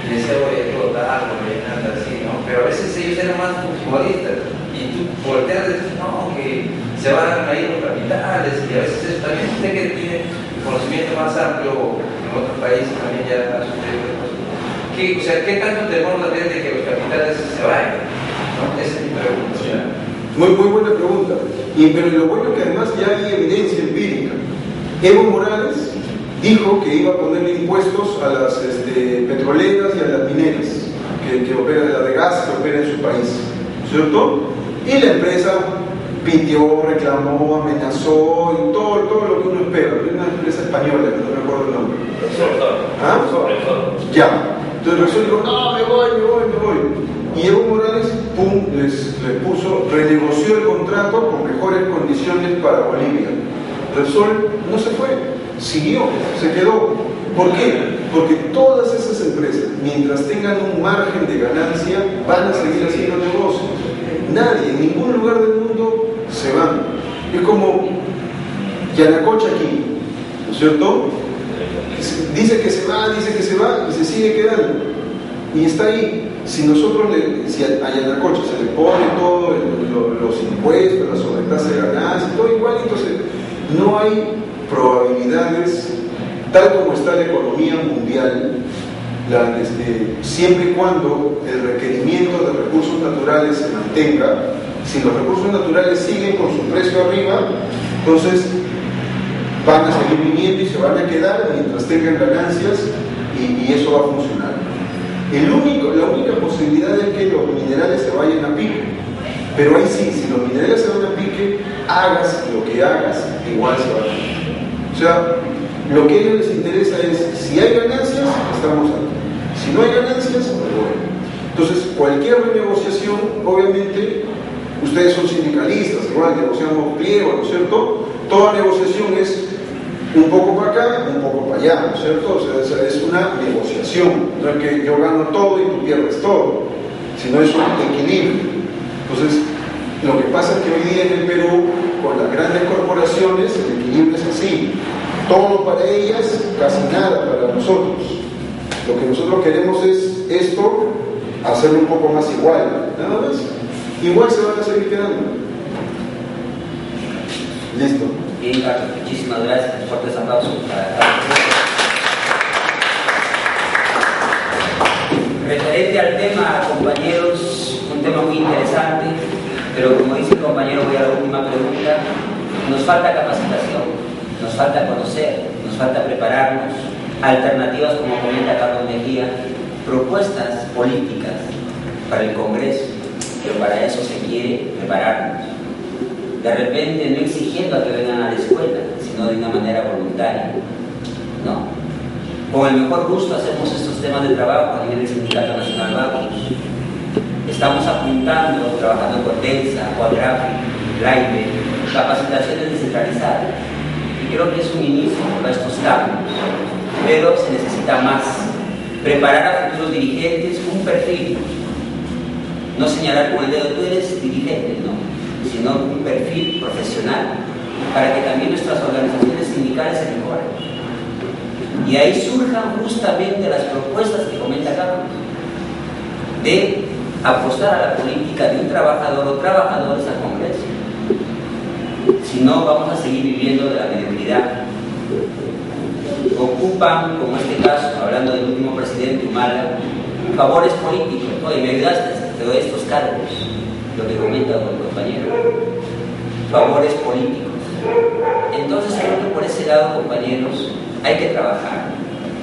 decía, voy a explotar, nada así, ¿no? Pero a veces ellos eran más futbolistas y tú volteas y dices, no, que se van a ir los capitales, y a veces eso también usted que tiene conocimiento más amplio en otros países también ya ha sucedido. O sea, ¿qué tanto temor la tiene de que los capitales se vayan? ¿No? Esa es mi pregunta. Muy buena pregunta. Pero lo bueno es que además ya hay evidencia empírica. Evo Morales dijo que iba a ponerle impuestos a las petroleras y a las mineras que operan, la de gas que opera en su país, ¿cierto? Y la empresa pitió, reclamó, amenazó y todo lo que uno espera. Es una empresa española, no me acuerdo el nombre. ¿Ah? Ya. Entonces Repsol dijo, no, me voy. Y Evo Morales, pum, les puso, renegoció el contrato con mejores condiciones para Bolivia. Repsol no se fue, siguió, se quedó. ¿Por qué? Porque todas esas empresas, mientras tengan un margen de ganancia, van a seguir haciendo negocios. Nadie, en ningún lugar del mundo se van. Es como Yanacocha aquí, ¿no es cierto? Dice que se va y se sigue quedando. Y está ahí. Si nosotros si a Yanacocha se le pone todo los impuestos, la sobretasa de ganancia, todo igual, entonces no hay probabilidades, tal como está la economía mundial, siempre y cuando el requerimiento de recursos naturales se mantenga. Si los recursos naturales siguen con su precio arriba, entonces van a seguir viniendo y se van a quedar mientras tengan ganancias, y eso va a funcionar. La única posibilidad es que los minerales se vayan a pique, pero ahí sí, si los minerales se van a pique, hagas lo que hagas, igual se van a pique. O sea, lo que a ellos les interesa es, si hay ganancias, estamos aquí. Si no hay ganancias, bueno. Entonces, cualquier renegociación, obviamente, ustedes son sindicalistas, igual negociamos pliego, ¿no es cierto? Toda negociación es un poco para acá, un poco para allá, ¿no es cierto? O sea, es una negociación, no es que yo gano todo y tú pierdes todo, sino es un equilibrio. Entonces, lo que pasa es que hoy día en el Perú, con las grandes corporaciones, el equilibrio es así: todo para ellas, casi nada para nosotros. Lo que nosotros queremos es esto, hacerlo un poco más igual, nada más. Igual se van a seguir quedando. Listo. Bien, Carlos, muchísimas gracias. Fuertes aplausos para Carlos. Referente al tema, compañeros, un tema muy interesante, pero como dice el compañero, voy a la última pregunta. Nos falta capacitación, nos falta conocer, nos falta prepararnos, alternativas, como comenta Carlos Mejía, propuestas políticas para el Congreso, pero para eso se quiere prepararnos. De repente, no exigiendo a que vengan a la escuela, sino de una manera voluntaria, ¿no? Con el mejor gusto hacemos estos temas de trabajo a nivel del Sindicato Nacional Vagos. Estamos apuntando, trabajando con DENSA, Quadrafi, LAIPE, capacitaciones descentralizadas. Y creo que es un inicio para estos cambios, pero se necesita más. Preparar a futuros dirigentes un perfil, no señalar con el dedo, tú eres dirigente, ¿no? sino un perfil profesional para que también nuestras organizaciones sindicales se mejoren. Y ahí surjan justamente las propuestas que comenta Carlos, de apostar a la política de un trabajador o trabajadores al Congreso. Si no, vamos a seguir viviendo de la mediocridad. Ocupan, como este caso, hablando del último presidente Humala, favores políticos. Oye, me ayudaste, te doy estos cargos, lo que comenta el compañero. Favores políticos. Entonces creo que por ese lado, compañeros, hay que trabajar.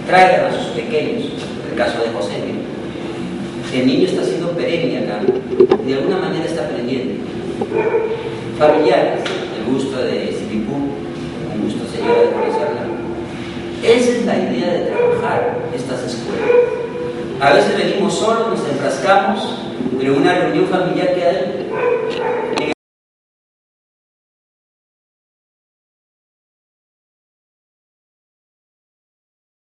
Traigan a sus pequeños, el caso de José. El niño está siendo perenne acá, de alguna manera está aprendiendo. Familiares, el gusto de Sipipú, un gusto señora de conocerla. Esa es la idea de trabajar estas escuelas. A veces venimos solos, nos enfrascamos, pero en una reunión familiar queda